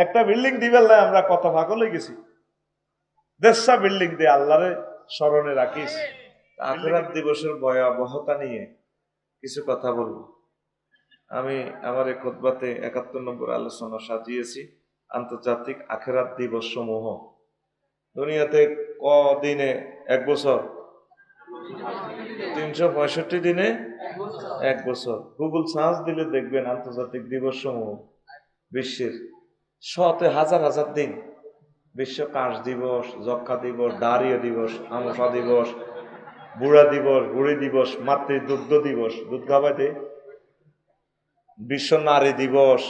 একটা বিল্ডিং দিবেন না, আমরা কত পাগল হয়ে গেছি। দেড়শা বিল্ডিং দিয়ে আল্লাহরে স্মরণে রাখিস। আখিরাত দিবসের ভয়াবহতা নিয়ে কিছু কথা বলবো। আমি আমার এই খুতবাতে ৭১ নম্বর আলোচনা সাজিয়েছি আন্তর্জাতিক আখিরাত দিবস সমূহ। দুনিয়াতে কদিনে এক বছর? ৩৬৫ দিনে এক বছর। গুগল সার্চ দিলে দেখবেন আন্তর্জাতিক দিবস সমূহ বিশ্বের শতে হাজার হাজার দিন। বিশ্ব কাশ দিবস, যক্ষা দিবস, ডায়রিয়া দিবস, আমসা দিবস, বুড়া দিবস, বুড়ি দিবস, মাতৃদুগ্ধ দিবস, দুধ খাওয়াইতে, বিশ্ব নারী দিবস,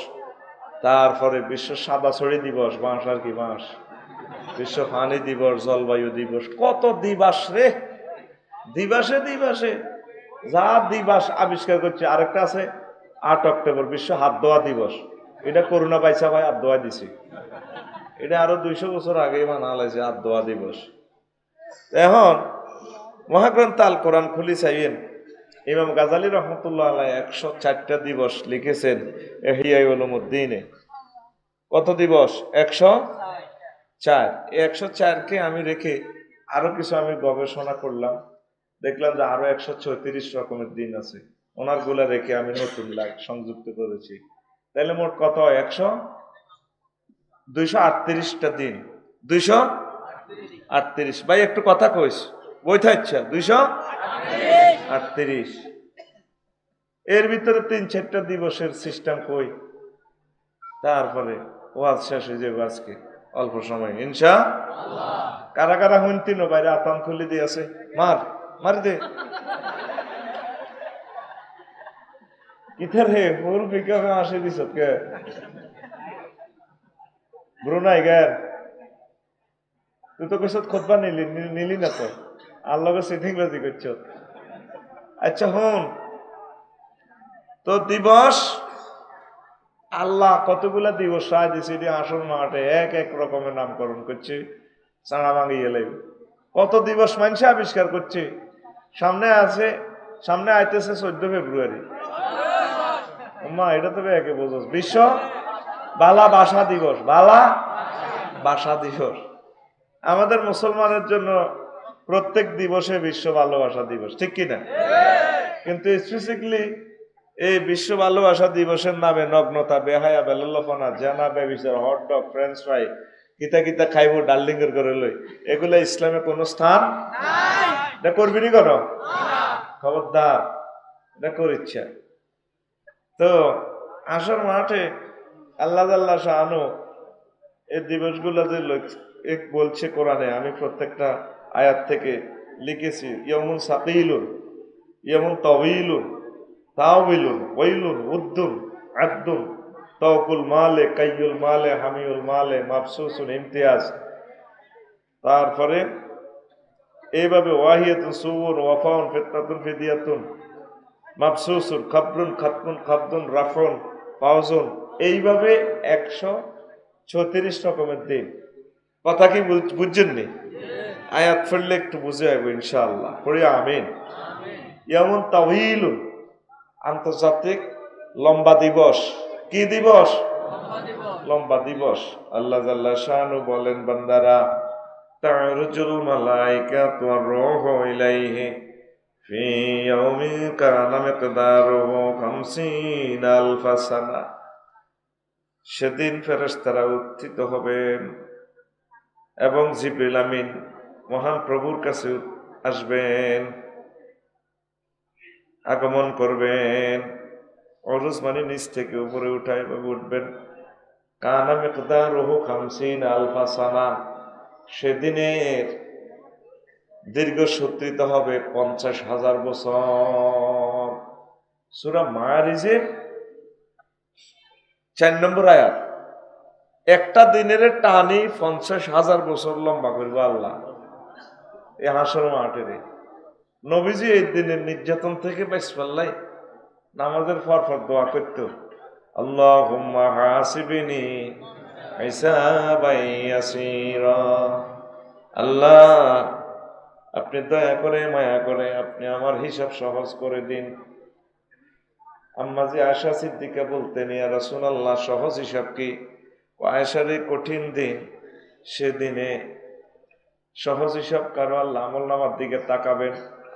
তারপরে বিশ্ব সাদা ছড়ি দিবস, বাঁশ আর কি বাঁশ, বিশ্ব পানি দিবস, জলবায়ু দিবস, কত দিবস রে। দিবসে দিবসে যা দিবস আবিষ্কার করছে। আরেকটা আছে ৮ অক্টোবর বিশ্ব হাত ধোয়া দিবস। এটা করোনা পাইসা ভাই হাত ধোয়া দিছে। এটা আরো ২০০ বছর আগেই বানাল হয়েছে হাত ধোয়া দিবস। এখন মহাগ্রন্থ আল কোরআন খুলি চাইবেন, ইমাম গাজালি রহমতুল্লাহ আলাই ১০৪টা দিবস লিখেছেন ইহইয়া উলুমুদ্দিনে। কত দিবস? ১০৪। এই ১০৪কে আমি রেখে আরো কিছু আমি গবেষণা করলাম, দেখলাম যে আরো ১৩৬ রকমের দিন আছে। ওনার গুলা রেখে আমি নতুন সংযুক্ত করেছি। তাহলে মোট কত হয়? ২৩৮টা দিন। ২৩৮। ভাই একটু কথা কইস, বইতে ইচ্ছা ২৩৮। এর ভিতরে ৩-৪টা দিবসের সিস্টেম কই, তারপরে ওয়াজ শেষ হয়ে যাবে আজকে অল্প সময় ইনশাআল্লাহ। কারা কারা হুনতিন বাইরে আতাম খুলে দিয়েছে, মার মার দে কিথার হে ফুল পিকআপে আসে দিছ কে ব্রুনাই গের। তুই তো কইছত খুতবা নিলি না তো, আল্লাহকে সিটিং বাজি করছ। আচ্ছা হুন তো দিবস আল্লাহ কতগুলা দিবস সাজ দিছে, আসল মাঠে এক এক রকমের নামকরণ করছে, চাঁড়া ভাঙিয়ে লাগবে। কত দিবস মানুষে আবিষ্কার করছে। সামনে আইতেছে 14 ফেব্রুয়ারি। মা এটা তো একে বোঝো, বিশ্ব বালা ভাষা দিবস। বালা ভাষা দিবস আমাদের মুসলমানের জন্য প্রত্যেক দিবসে বিশ্ব ভালোবাসা দিবস, ঠিক কিনা? কিন্তু স্পেসিফিকলি এই বিশ্ব ভালোবাসা দিবসের নামে নগ্নতা, বেহায়া, বেলল্লপনা, জানা, ব্যভিচার, হটডগ, ফ্রেঞ্চ ফ্রাই, কিতা কিতা খাইব ডার্লিং এর করে লই, এগুলা ইসলামে কোনো স্থান নাই। এটা করবি নি কেন? খবরদার, এটা করিচ্ছা। তো আসর মাঠে আল্লাহ শাহানু এই দিবসগুলো যে বলছে কোরআনে, আমি প্রত্যেকটা আয়াত থেকে লিখেছি। ইয়ামুন সাকিলুন, ইয়ামুন তাওয়িলুন, তাওয়িলুন, ওয়াইলুন, উদ্দুন, আদ্দুন, তাওকুল মালে, কাইয়ুল মালে, হামিউল মালে, মাফসুসুন, ইমতিয়াজ। তারপরে এইভাবে ওয়াহিয়াতুন, সুবুর, ওয়াফাউন, ফিতনাতুন, ফিদিয়াতুন, মাফসুসুন, খাবরুন, খাতমুন, খাবদুন, রাফুন, ফাউজুন। এইভাবে ১৩৬ রকমের দিন। কথা কি বুঝছেন নি? আয়াত পড়লে একটু বুঝে আসবো ইনশাআল্লাহ, পড়ি আমিন। ইয়ামুন তাওয়িলুন, আন্তর্জাতিক লম্বা দিবস। কি দিবস? লম্বা দিবস। আল্লাহ জাল্লা শানু বলেন, বান্দারা তারজুল মালাইকাতু ওয়ার রূহু ইলাইহি ফি ইয়াউমিন কানা মিকদারুহু ৫০ আলফা সানা। সেদিন ফেরেশতারা উত্থিত হবেন এবং জিবরিল আমিন মহান প্রভুর কাছে আসবেন, আগমন করবেন। অরুজ মানে নিচ থেকে উপরে উঠায় উঠবেন। কানা মিকদারুহু ৫০ আলফা সানা। সেদিনের দীর্ঘ সূত্রিত হবে ৫০,০০০ বছর। সূরা মাআরিজের ৪ নম্বর আয়াত। একটা দিনের টানি ৫০,০০০ বছর লম্বা করবো আল্লাহ এই হাসর মাঠের। নবীজি এই দিনের নির্যাতন থেকে বাইসপাল্লাই নামাজের পর দোয়া করত, আল্লাহুম্মা হাসিবিনি হিসাবান ইয়াসীরা। আল্লাহ আপনি দয়া করে, মায়া করে আপনি আমার হিসাব সহজ করে দিন। আম্মা জি আয়েশা সিদ্দিকা বলতেন, ইয়া রাসূলুল্লাহ সহজ হিসাব কি? আয়েশারে কঠিন দিন, সেদিনে সহজ হিসাব কারো আল্লাহ আমল নামার দিকে তাকাবেন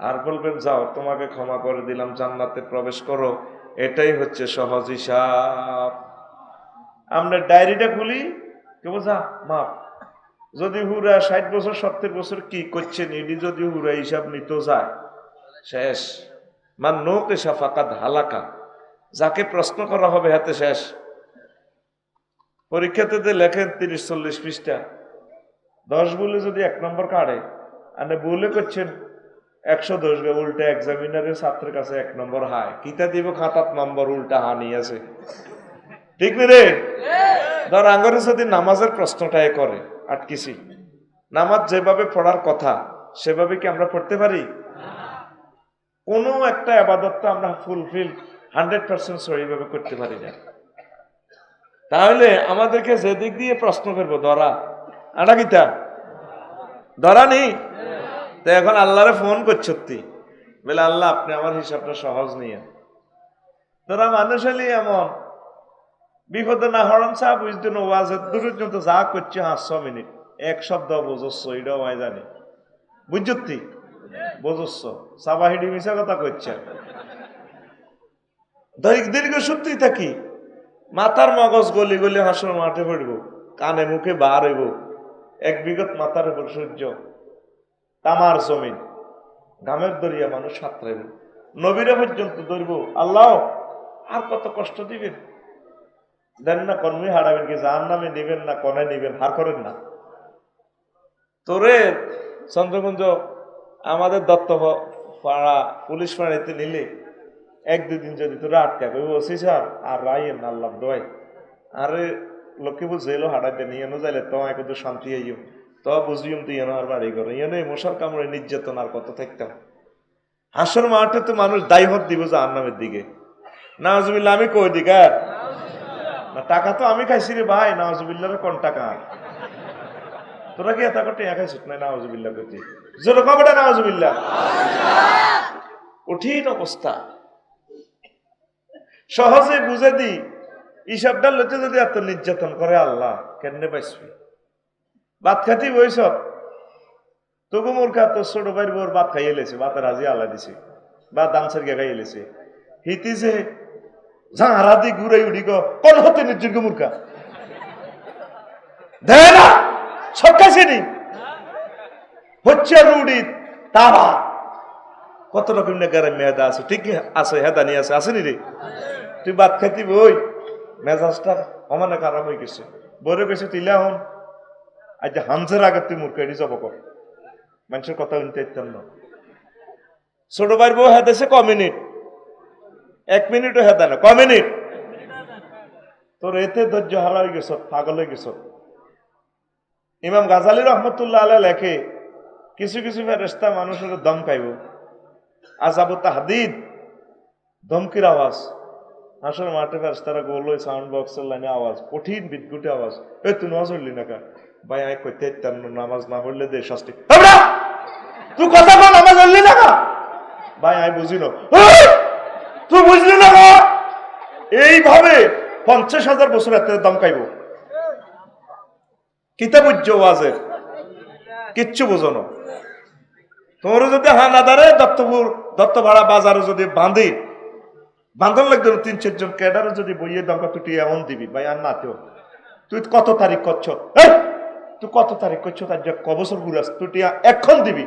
আর বলবেন যাও তোমাকে ক্ষমা করে দিলাম, জান্নাতে প্রবেশ করো। এটাই হচ্ছে সহজ হিসাব। আমরা ডায়েরিটা খুলি, কেউ যা মাপ। যদি হুরা 60 বছর 70 বছর কি করছেন এটি যদি হুরা হিসাব নিতে যায়, শেষ। মান নোকে সাফাকাত হালাকা, যাকে প্রশ্ন করা হবে হাতে শেষ। পরীক্ষাতে যে লেখেন 30-40 পৃষ্ঠা, 10 বলে যদি 1 নম্বর কাটে, আর বলে করছেন 110 গে, উল্টা এক্সামিনারের ছাত্রের কাছে 1 নম্বর হায়, কিতা দিব খাতাত নম্বর উল্টা হানি আছে, ঠিক না রে? ধর আঙ্গরে যদি নামাজের প্রশ্নটাই করে আটকিছি, নামাজ যেভাবে পড়ার কথা সেভাবে কি আমরা পড়তে পারি? কোনো একটা আবাদত তো আমরা ফুলফিল 100% সহিভাবে করতে পারি না। তাহলে আমাদেরকে যেদিক দিয়ে প্রশ্ন করবো ধরা আটা কিতা ধরা নেই। তো এখন আল্লাহরে ফোন করছো তুই, বলে আল্লাহ আপনি আমার হিসাবটা সহজ নিয়ে। তোরা মানুষ হলি এমন বিপদে না হরণ চা বুঝতে ওয়াজের দূর পর্যন্ত যা করছে 500 মিনিট, 1 শব্দ বুঝছ এটাও আমি জানি, বুঝছ তুই বুঝছ সাবাহিডি মিশা কথা করছে। দীর্ঘ সত্যি থাকি, মাথার মগজ গলি গলি হাসর মাঠে পড়ব, কানে মুখে বার হইব, 1 বিঘত মাথার উপর সূর্য, তামার জমিন, গামের দরিয়া মানুষ সাঁতরাইব, নবীরা পর্যন্ত ধরব। আল্লাহ আর কত কষ্ট দিবেন, দেন না কর্মী হারাবেন কি, যার নামে নিবেন না কনে নিবেন, হার করেন না। তোরে চন্দ্রকুঞ্জ আমাদের দত্ত পাড়া পুলিশ ফাঁড়িতে নিলে 1-2 দিন যদি তোরা আটকা ওসি স্যার আর রাইয়ের না আল্লাহ দোয়াই, আরে লক্ষ্মীপুর জেলও হাঁটাইতে নিয়ে যাইলে তোমায় কত শান্তি আইও, তো বুঝিম তুই আর বাড়ি করে ইয়ে মশার কামড়ে নির্যাতন আর কত থাকতাম। হাসর মাঠে তো মানুষ দায়ভার দিব যে আর নামের দিকে, নাওজুবিল্লাহ আমি কই দিক আর না, টাকা তো আমি খাইছি রে ভাই, নাওজুবিল্লাহ কোন টাকা, তোরা কি এত টাকা খাইছিস না? নাওজুবিল্লাহ করছি জোর কবটা নাওজুবিল্লাহ, কঠিন অবস্থা। সহজে বুঝে দি হিসাবটা লইতে যদি এত নির্যাতন করে আল্লাহ কেমনে পাইছবি? ভাত খাতি বইস তবু মূর্খা তোর ছোট ভাইয়ের বোর ভাত খাইয়ে লেছে, ভাতের হাজি আল্লাহ দিছে বা দামসের গে খাইয়ে লেছে, হিতিছে ঝাড়াদি ঘুরাই উঠি কোন হতে নির্যোগ্য মূর্খা দেয় না সব খাইছেনি হচ্ছে রুডি তারা কত রকম নেগারে মেয়েদা আছে, ঠিক আছে হেদানি আছে, আসেনি রে? তুই ভাত খাইতি বই মেজাজটা সমানে খারাপ হয়ে গেছে, বরে গেছে তিলা হন আজ হামসের আগে তুই মূর্খ এটি জব কর, মানুষের কথা শুনতে ইত্যাম না। ছোট ভাইয়ের বউ হেদেছে ক মিনিট, 1 মিনিটও হেদা না, ক মিনিট। তোর এতে ধৈর্য হারা হয়ে গেছ, পাগল হয়ে গেছ। ইমাম গাজালি রহমতুল্লাহ আলাইহি লেখে কিছু কিছু ফেরেশতা মানুষের দম খাইব, আযাবু তাহদীদ ধমকির আওয়াজ, আসলে মাঠে ফেরেশতারা গোল হয়ে সাউন্ড বক্সের লাইনে আওয়াজ, কঠিন বিদ্যুটে আওয়াজ, এই তুই নামাজ পড়লি না কা ভাই? আমি কইতে ইত্যাম নামাজ না পড়লে দে শাস্তি, তুই কথা কর নামাজ পড়লি না কা ভাই? আমি বুঝি না, তুই বুঝলি না কা? এইভাবে 50,000 বছর এত দম খাইব, কিতাব ওয়াজের কিচ্ছু বোঝো না। তোর যদি হানাদারে দত্ত ভাড়া বাজারে যদি বান্ধন লাগবে 3-4 জন ক্যাডারে যদি বইয়ে দমকা তুই এমন দিবি ভাই আর না তো তুই কত তারিখ করছ, তুই কত তারিখ করছ তার ক বছর ঘুরাস তুই এখন দিবি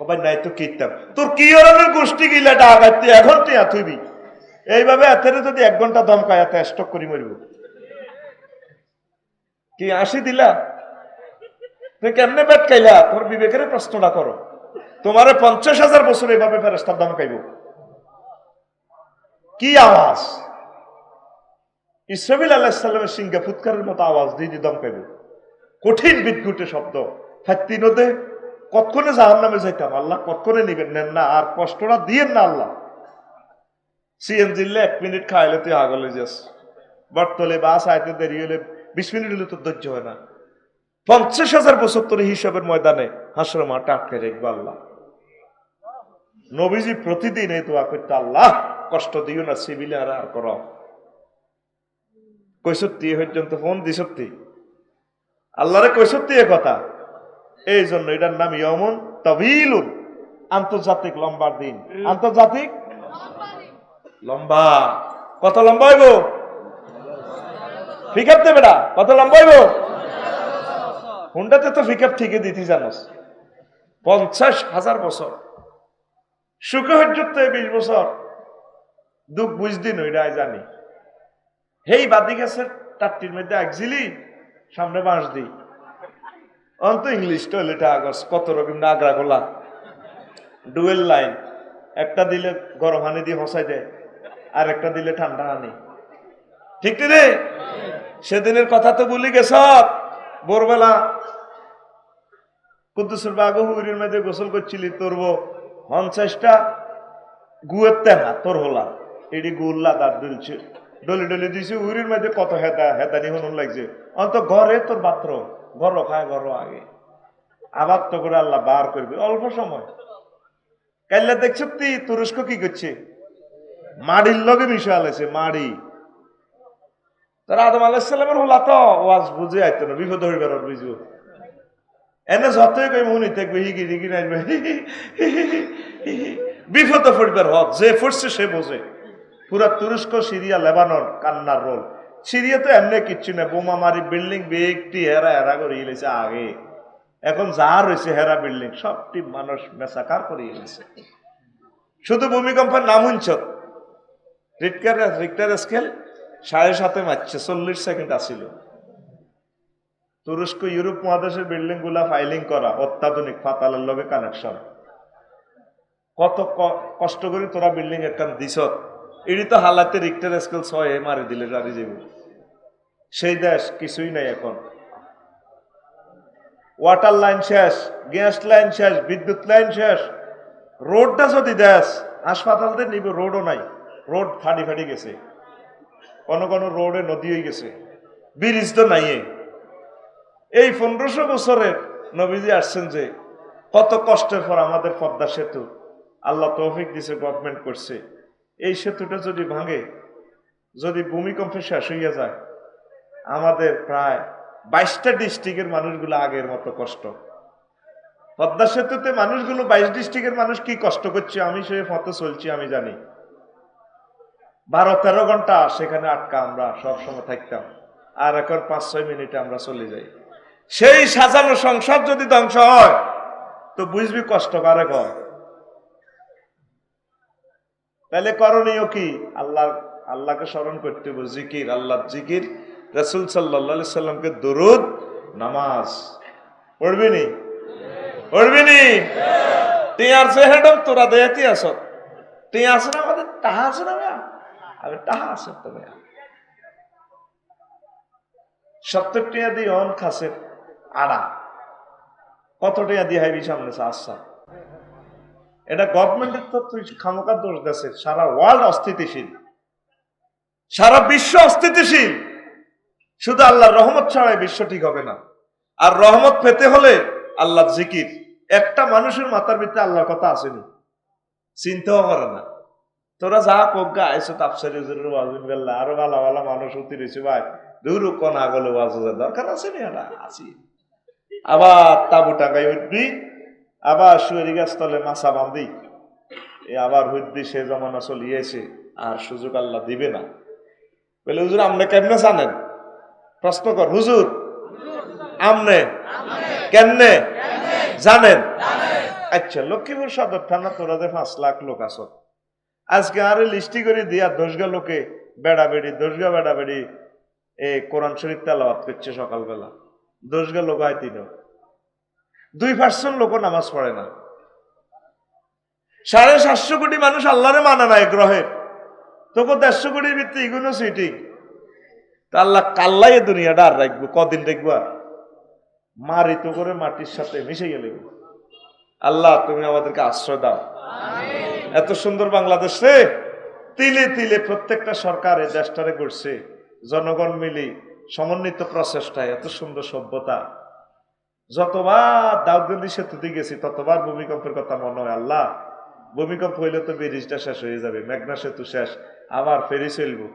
ভাই নাই তো কিতাম তোর কি ধরনের গোষ্ঠী গিলা ডাকাত তুই এখন তুই থইবি। এইভাবে এতে যদি 1 ঘন্টা দমকায় এত স্টক করি মরিব কি 80 দিলা? তুই কেমনে পেট খাইলা? তোর বিবেকের প্রশ্নটা করো। তোমারে 50,000 বছর এইভাবে ফেরেশতার দম খাইব, কি আওয়াজ! ইসরাফিল আলাইহিস সালামের সিংহে ফুৎকারের মতো আওয়াজ দিয়ে দম খাইব, কঠিন বিদ্যুটের শব্দ। ফাত্তি নদে কতক্ষণে জাহান্নামে যাইতাম, আল্লাহ কতক্ষণে নিবেন নেন না, আর কষ্টটা দিয়েন না আল্লাহ। সিএনজিলে 1 মিনিট খাইলে তুই আগলে যাস, বটতলে বাস আইতে দেরি হলে 20 মিনিট হলে তোর ধৈর্য হয় না। 50,000 বছর তোর হিসাবের ময়দানে হাসর মাঠে আটকে রাখবে আল্লাহ। নবীজি প্রতিদিন এই দোয়া করতে, আল্লাহ কষ্ট দিও না সিভিলে আর কর। কই সত্যি পর্যন্ত ফোন দি সত্যি আল্লাহরে কইসত্তি এ কথা। এই জন্য এটার নাম ইয়মুন তাবিলুন, আন্তর্জাতিক লম্বার দিন। আন্তর্জাতিক লম্বা। কত লম্বা হইব? ফিকাপ দেবে না, কত লম্বা হইব? হুন্ডাতে তো ফিকাপ ঠিকই দিতে জানোস, 50,000 বছর। সুখে হজ্জত 20 বছর, দুঃখ বুঝদিন ওইটাই জানি। হেই বাদি গাছের টাট্টির মধ্যে একজিলি সামনে বাঁশ দিই, অন্ত ইংলিশ টয়লেটে আগস কত রকম নাগরা গোলা ডুয়েল লাইন, একটা দিলে গরম হানি দিয়ে হসাই দেয়, আর একটা দিলে ঠান্ডা হানি। ঠিক রে? সেদিনের কথা তো ভুলি গেছ। ভোরবেলা কুদ্দুসের বাগো হুইরির মধ্যে গোসল করছিলি, তোরব 50টা গুয়ের তেনা তোর হলা, এটি গুল্লা দাঁত দুলছে, ডলি ডলি দিছে হুইরির মধ্যে কত হেদানি হনুন লাগছে। অন্ত ঘরে তোর বাথরুম, ঘর খায় ঘর আগে আবার তো করে আল্লাহ বার করবে অল্প সময়। কাইল্লা দেখছ তুরস্ক কি করছে? মাড়ির লগে মিশে আলাইছে মাড়ি। তারা আদম আলাইসাল্লামের হলা তো ওয়াজ বুঝে আইতো না, বিপদ হইবার বুঝবো। এনে যতই কই মনে থাকবে হিগি হিগি নাইবে, বিপদ পড়বার হক যে পড়ছে সে বোঝে। পুরা তুরস্ক, সিরিয়া, লেবানন কান্নার রোল। সিরিয়া তো এমনি কিচ্ছু না, বোমা মারি বিল্ডিং বেগটি হেরা হেরা করে ইলেছে আগে। এখন যা রয়েছে হেরা বিল্ডিং সবটি মানুষ মেসাকার করে ইলেছে। শুধু ভূমিকম্পের নাম শুনছ, রিক্টার স্কেল 7.5 মারছে, 40 সেকেন্ড আসিল। তুরস্ক ইউরোপ মহাদেশের বিল্ডিং গুলা ফাইলিং করা, অত্যাধুনিক, পাতালের লগে কানেকশন। কত কষ্ট করে তোরা বিল্ডিং একখান দিছ, এটি তো হালাতে রিক্টার স্কেল 6 মারি দিলে গাড়ি যাব। সেই দেশ কিছুই নাই এখন। ওয়াটার লাইন শেষ, গ্যাস লাইন শেষ, বিদ্যুৎ লাইন শেষ। রোডটা যদি দেশ হাসপাতালদের নিবে, রোডও নাই, রোড ফাটি ফাটি গেছে, কোন কোন রোডে নদী হয়ে গেছে, ব্রিজ তো নাই। এই 1500 বছরের নবীজি আসছেন যে কত কষ্টের পর আমাদের পদ্মা সেতু আল্লাহ তৌফিক দিছে, গভর্নমেন্ট করছে। এই সেতুটা যদি ভাঙে, যদি ভূমিকম্পে শেষ হইয়া যায়, আমাদের প্রায় 22টা ডিস্ট্রিক্টের মানুষগুলো আগের মতো কষ্ট। পদ্মা সেতুতে মানুষগুলো 22 ডিস্ট্রিক্টের মানুষ কি কষ্ট করছে, আমি সে পথে চলছি, আমি জানি। 12-13 ঘন্টা সেখানে আটকা আমরা সবসময় থাকতাম, আর এখন 5-6 মিনিটে আমরা চলে যাই। সেই সাজানো সংসার যদি ধ্বংস হয় তো বুঝবি কষ্ট কারে হয়। তাহলে করণীয় কি? আল্লাহকে স্মরণ করতে হবে, জিকির, আল্লাহ জিকির, রাসূল সাল্লাল্লাহু আলাইহি সাল্লামকে দরুদ, নামাজ পড়বিনি পড়বিনি। তুই আর সে হেডম তোরা দেয়াতি আস, তুই আসে না আমাদের টাহা আছে না ভাইয়া, আমি টাহা আছে তো ভাইয়া 70 টাকা দিয়ে অন খাসের আড়া, কত টাকা দিয়ে হাইবি সামনে আচ্ছা। এটা গভর্নমেন্টের তো তুই খামোকা দোষ দেশে। সারা ওয়ার্ল্ড অস্থিতিশীল, সারা বিশ্ব অস্থিতিশীল। শুধু আল্লাহর রহমত ছাড়াই বিশ্ব ঠিক হবে না। আর রহমত পেতে হলে আল্লাহ জিকির। একটা মানুষের মাথার ভিতরে আল্লাহর কথা আসেনি, চিন্তাও করে না। তোরা যা কোগা আইসো তাফসিরে হুজুরের ওয়াজ বিল্লাহ, আরো ভালো ভালো মানুষ উঠি রইছে ভাই, দূর কোন আগলে ওয়াজের দরকার আছে নি? এটা আসি আবার তাবু টাঙ্গাই উঠবি, আবার শুয়ারি গাছ তলে মাছা বাঁধি, আবার হুদ্দি সে জমানা চলিয়েছে, আর সুযোগ আল্লাহ দিবে না। বলে হুজুর আপনি কেমনে জানেন? প্রশ্ন কর, হুজুর আমনে কেমনে জানেন? আচ্ছা, লক্ষ্মীপুর সদর থানা তোরাদের 5 লাখ লোক আস, আজকে আরে লিস্টি করে দিয়া 10 লোকে বেড়াবেড়ি 10 বেড়াবেড়ি কোরআন শরীফ তেলাওয়াত করছে সকালবেলা, 10 লোক হয় 2% লোক নামাজ পড়ে না। 750 কোটি মানুষ আল্লাহরে মানে না এক গ্রহের, তবু 150 কোটির ভিত্তি এগুলো সিটিং। তা আল্লাহ কাল্লাই দুনিয়াটা আর রাখবো কদিন? দেখবো আর মারি তো করে মাটির সাথে মিশে গেলে। আল্লাহ তুমি আমাদেরকে আশ্রয় দাও। এত সুন্দর বাংলাদেশ রে, তিলে তিলে প্রত্যেকটা সরকার এই দেশটারে করছে, জনগণ মিলি সমন্বিত প্রচেষ্টায় এত সুন্দর সভ্যতা। যতবার দাউদগঞ্জি সেতুতে গেছি ততবার ভূমিকম্পের কথা মনে হয়। আল্লাহ ভূমিকম্প হইলে তো ব্রিজটা শেষ হয়ে যাবে, মেঘনা সেতু শেষ, আবার ফেরি চলবো।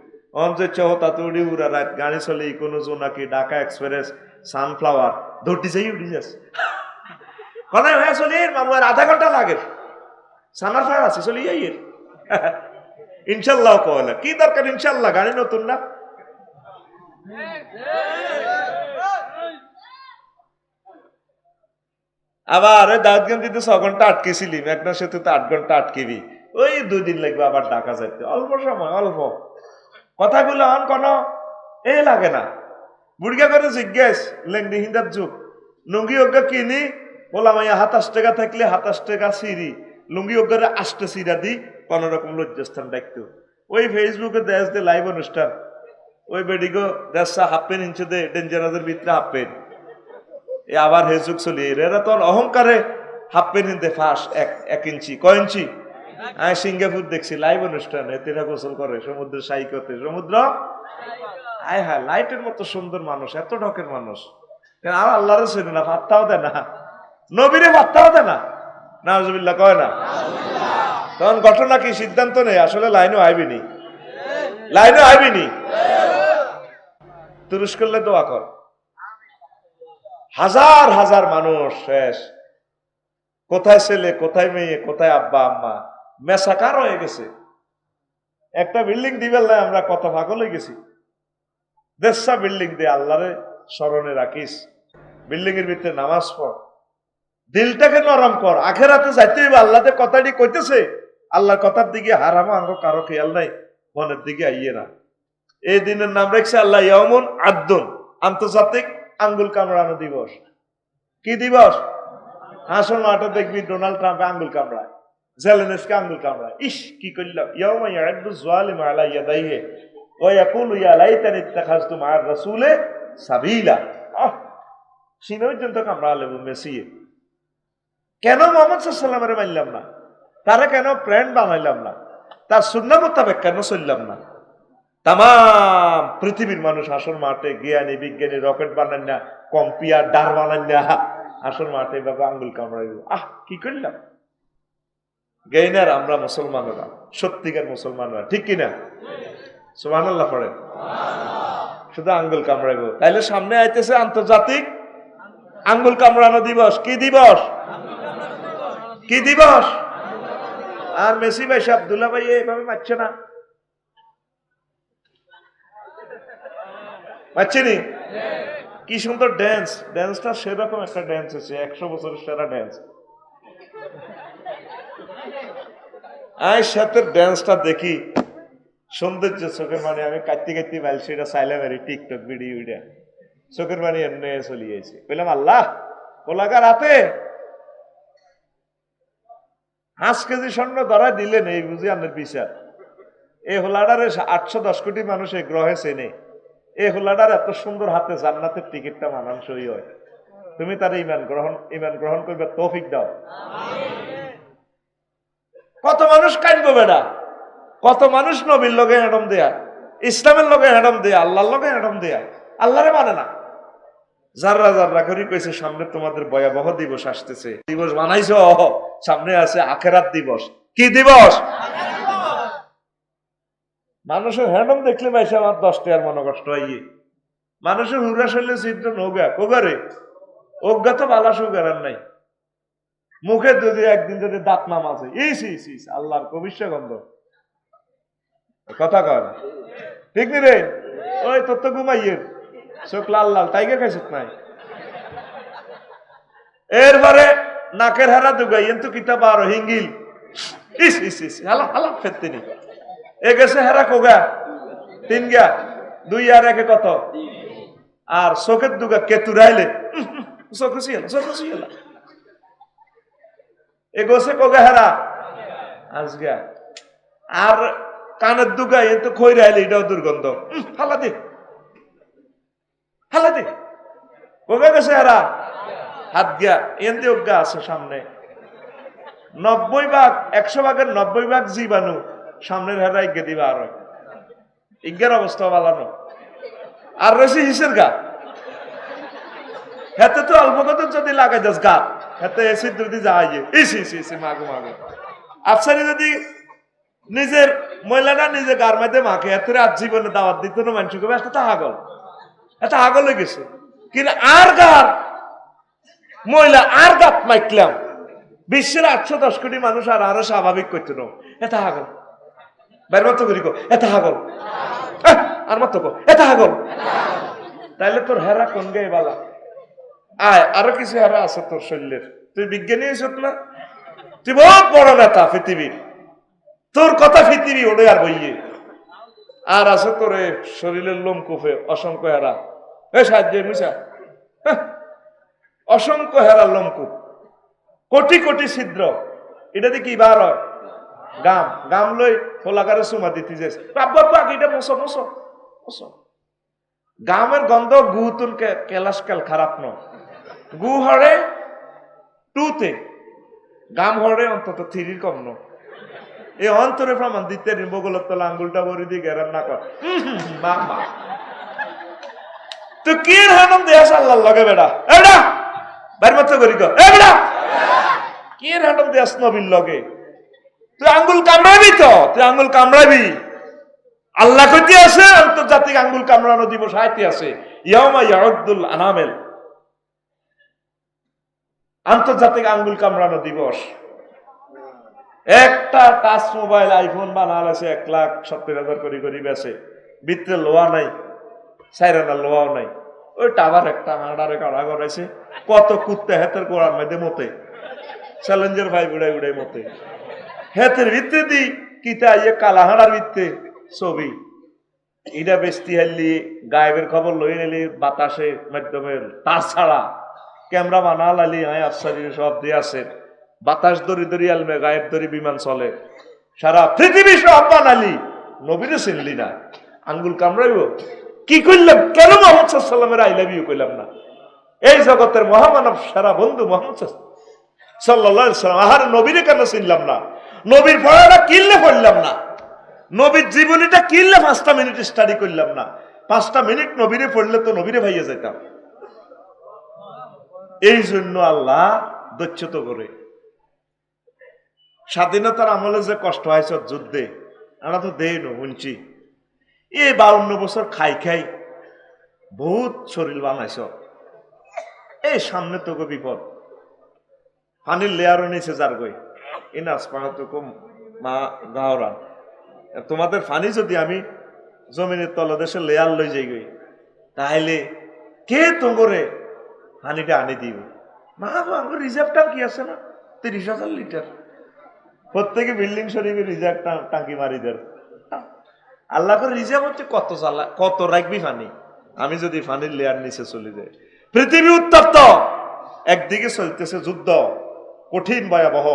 অন যে চৌতাতুড়ি উড়া রাত গাড়ি চলে, কোনো জোনাকি, ঢাকা এক্সপ্রেস, সানফ্লাওয়ার ধরতে চাই উঠে যাচ্ছে কথায় হয়ে চলি মামু আর আধা ঘন্টা লাগে সানফ্লাওয়ার আছে চলি যাই ইনশাল্লাহ কয়লা কি দরকার ইনশাল্লাহ গাড়ি নতুন না আবার দাউদগঞ্জিতে 6 ঘন্টা আটকেছিলি মেঘনা সেতুতে 8 ঘন্টা আটকেবি ওই 2 দিন লাগবে আবার ঢাকা যাইতে অল্প সময় অল্প কথাগুলো অন কোন এ লাগে না বুড়িয়া করে জিজ্ঞেস লেংডি হিন্দার যুগ লুঙ্গি অজ্ঞা কিনি বললাম 27 টাকা থাকলে 27 টাকা সিঁড়ি লুঙ্গি অজ্ঞারে 8টা সিঁড়া দি কোন রকম লজ্জাস্থান ডাকতো ওই ফেসবুকে দেশ দে লাইভ অনুষ্ঠান ওই বেডিগো দেশা হাফ পেন ইঞ্চে দে ডেঞ্জারাসের ভিতরে হাফ পেন এ আবার হেজুক চলি এরা তোর অহংকারে হাফ পেন হিন্দে ফাঁস 1 ইঞ্চি কয় ইঞ্চি আমি সিঙ্গাপুর দেখছি লাইভ অনুষ্ঠান এতেরা গোসল করে সমুদ্রের সাইকতে সমুদ্র আয় হ্যাঁ লাইটের মতো সুন্দর মানুষ এত ঢকের মানুষ আর আল্লাহরে চেনে না পাত্তাও দেয় না নবীরে পাত্তাও দেয় না নাউজুবিল্লাহ কয় না তখন ঘটনা কি সিদ্ধান্ত নেই আসলে লাইনও আইবিনি লাইনও আইবিনি তুরস্ক করলে দোয়া কর হাজার হাজার মানুষ শেষ কোথায় ছেলে কোথায় মেয়ে কোথায় আব্বা আম্মা মেসাকার হয়ে গেছে একটা বিল্ডিং দিবেন না আমরা কত পাগল হয়ে গেছি দেশা বিল্ডিং দিয়ে আল্লাহরে স্মরণে রাখিস বিল্ডিং এর ভিতরে নামাজ পড় দিলটাকে নরম কর আখেরাতে যাইতে হইবে আল্লাহদের কথাটি কইতেছে আল্লাহর কথার দিকে হারামা আঙ্গ কারো খেয়াল নাই মনের দিকে আইয়ে না এই দিনের নাম রাখছে আল্লাহ ইয়াউমুন আদ্দুন আন্তর্জাতিক আঙ্গুল কামড়ানো দিবস কি দিবস হাসন মাঠে দেখবি ডোনাল্ড ট্রাম্প আঙ্গুল কামড়ায় জেলেনস্কি আঙ্গুল কামড়ায় ইস কি করলাম ইয়াউমা ইয়াদু যালিমু আলা ইয়াদাইহি ওয়া ইয়াকুলু ইয়া লাইতানি ইত্তাখাযতু মা'আর রাসূলি সাবিলা সিনে পর্যন্ত কামড়ালে মেসি কেন মুহাম্মদ সাল্লাল্লাহু আলাইহি ওয়াসাল্লামের মানলাম না তারা কেন ফ্রেন্ড বানাইলাম না তার সুন্নাহ মোতাবেক কেন চললাম না তাম পৃথিবীর মানুষ আসল মাঠে জ্ঞানী বিজ্ঞানী রকেট বানান না কম্পিউটার ডার বানান না আসল মাঠে বাবা আঙ্গুল কামড়াইব কি করলাম গেইনার আমরা মুসলমানরা সত্যিকার মুসলমানরা ঠিক কিনা সুবহানাল্লাহ পড়ে শুধু আঙ্গুল কামড়াইব তাইলে সামনে আইতেছে আন্তর্জাতিক আঙ্গুল কামড়ানো দিবস কি দিবস কি দিবস আর মেসি ভাই আব্দুল্লাহ ভাই এইভাবে মারছে না মারছেনি কি সুন্দর ড্যান্সটা সেরকম একটা ড্যান্স হচ্ছে 100 বছরের সেরা ড্যান্স আয় সাথে ড্যান্সটা দেখি সৌন্দর্য চোখের মানে আমি কাটতে কাটতে বাইল সেটা চাইলাম আর টিকটক ভিডিও চোখের মানে এমনি চলিয়েছে বললাম আল্লাহ কোলাকার হাতে 5 কেজি স্বর্ণ ধরা দিলেন এই বুঝি আপনার বিচার এই হোলাডারে 810 কোটি মানুষ এই গ্রহে চেনে এই হোলাডার এত সুন্দর হাতে জান্নাতের টিকিটটা মানানসই হয় তুমি তার ইমান গ্রহণ করবে তৌফিক দাও কত মানুষ কাঁদবো বেটা কত মানুষ নবীর লগে হেডম দেয়া ইসলামের লগে হেডম দেয়া আল্লাহর লগে হেডম দেয়া আল্লাহরে মানে না যারা যারা করি কইছে সামনে তোমাদের ভয়াবহ দিবস আসতেছে দিবস বানাইছো সামনে আছে আখেরাত দিবস কি দিবস মানুষের হ্যান্ডম দেখলে ভাইসা আমার 10 টাকার মনে কষ্ট হইয়ে মানুষের হুরা শৈলে চিত্র নৌগা কোগারে অজ্ঞা তো বালা সুগার নাই মুখে যদি একদিন যদি দাঁত নাম আছে ইস আল্লাহর কবিশ্ব গন্ধ কথা কয় না ঠিক নি রে ওই তোর তো ঘুমাইয়ের চোখ লাল লাল টাইগার খাইছত নাই এরপরে নাকের হারা দুগাই কিন্তু কিতাব আরো হিঙ্গিল ইস হালা হালা ফেরতেনি এ গেছে হেরা কোগা 3 গা 2 আর 1 কত আর চোখের দুগা কেতুরাইলে চোখ এ গেছে কোগা হেরা আজগা আর কানের দুগা এ তো খইরাইলে এটাও দুর্গন্ধ হালা দে কোগা গেছে হেরা হাত গিয়া এনতে অজ্ঞা আছে সামনে 90 ভাগ 100 ভাগের 90 ভাগ জীবাণু সামনের হেরা ইজ্ঞা দিবা আর ইজ্ঞার অবস্থা বালানো আর রয়েছে হিসের গা হাতে তো অল্প কত যদি লাগাই যাস গা হাতে এসিড যদি যায় ইস মাগো আফসারি যদি নিজের মহিলাটা নিজে গার মধ্যে মাকে এত রাত জীবনে দাওয়াত দিত না মানুষকে একটা আগল হয়ে গেছে কিন্তু আর গার মহিলা আর গাত মাইকলাম বিশ্বের 810 কোটি মানুষ আর আরো স্বাভাবিক করতো না এটা হাগল বাইর মতো করি এটা হাগল আর মতো এটা হাগল তাইলে তোর হেরা কোন গে বালা আয় আরো কিছু হেরা আছে তোর শরীরের তুই বিজ্ঞানী হইছ না তুই বহুত বড় নেতা পৃথিবীর তোর কথা পৃথিবী ওড়ে আর বইয়ে আর আছে তোর শরীরের লোম কুফে অসংখ্য হেরা এই সাহায্য মিশা অসংখ্য হেরা লোমকূপ কোটি কোটি ছিদ্র এটা দিয়ে কি বার হয় গাম গাম লই ফোলাকারে সুমা দিতে যাস এটা মোসো মোসো মোসো গামের গন্ধ গু তুল কেলাসকাল খারাপ ন গু হরে 2 গাম হরে অন্তত 3 কম ন এই অন্তরে প্রমাণ দিতে বগলত তলা আঙ্গুলটা ভরি দিয়ে গেরান না কর মা মা তো কি হানম দেয়াস আল্লাহর লগে বেড়া এটা বাইর মত করি গো এ বেড়া কি হানম দেয়াস নবীর লগে তুই আঙ্গুল কামড়াবি তো তুই আঙ্গুল কামড়াবি আল্লাহ কইতে আছে আন্তর্জাতিক আঙ্গুল কামড়ানো দিবস আইতে আছে ইয়াউমা ইয়াউদ্দুল আনামেল আন্তর্জাতিক আঙ্গুল কামড়ানো দিবস একটা টাচ মোবাইল আইফোন বানাল আছে 1,70,000 করে বেছে ভিতরে লোয়া নাই সাইরানা লোয়াও নাই ওই টাবার একটা হাঁড়ারে কাড়া করাইছে কত কুত্তে হেতের গোড়ার মধ্যে মতে চ্যালেঞ্জার ভাই উড়াই উড়াই মতে হেতের ভিতরে দি কিতা ইয়ে কালা হাঁড়ার ভিতরে ছবি এটা বেস্তি হারলি গায়েবের খবর লই নিলি বাতাসে মাধ্যমে তাছাড়া ক্যামেরা বানাল আলি আয় আফসারি সব দিয়ে আছে বাতাস দড়ি দড়ি আলমে গায়েব দড়ি বিমান চলে সারা পৃথিবী সব বানালি নবীরে চিনলি না আঙ্গুল কামড়াইব কি করলাম কেন মোহাম্মদ সাল্লামের আই লাভ ইউ কইলাম না এই জগতের মহামানব সারা বন্ধু মোহাম্মদ সাল্লাল্লাহু আলাইহি সাল্লাম আহার নবীরে কেন চিনলাম না নবীর পড়াটা কিনলে পড়লাম না নবীর জীবনীটা কিনলে 5টা মিনিট স্টাডি করলাম না 5টা মিনিট নবীরে পড়লে তো নবীরে ভাইয়া যেতাম এই জন্য আল্লাহ দৈত্যত করে স্বাধীনতার আমলে যে কষ্ট হয়েছে যুদ্ধে আমরা তো দেই না শুনছি এই 52 বছর খাই খাই বহুত শরীর বানাইছ এই সামনে তোকে বিপদ পানির লেয়ারও নিচে যার গই ইনাস পাড়া তোকে মা গাওরান তোমাদের ফানি যদি আমি জমিনের তলদেশে লেয়ার লই যাই গই তাহলে কে তোমরে পানিটা আনি দিব মা আমার রিজার্ভ ট্যাঙ্কি আছে না 30,000 লিটার প্রত্যেকে বিল্ডিং শরীফে রিজার্ভ টাঙ্কি মারি দেন আল্লাহ করে রিজার্ভ হচ্ছে কত রাখবি পানি আমি যদি পানির লেয়ার নিচে চলে যাই পৃথিবী উত্তপ্ত একদিকে চলতেছে যুদ্ধ কঠিন ভয়াবহ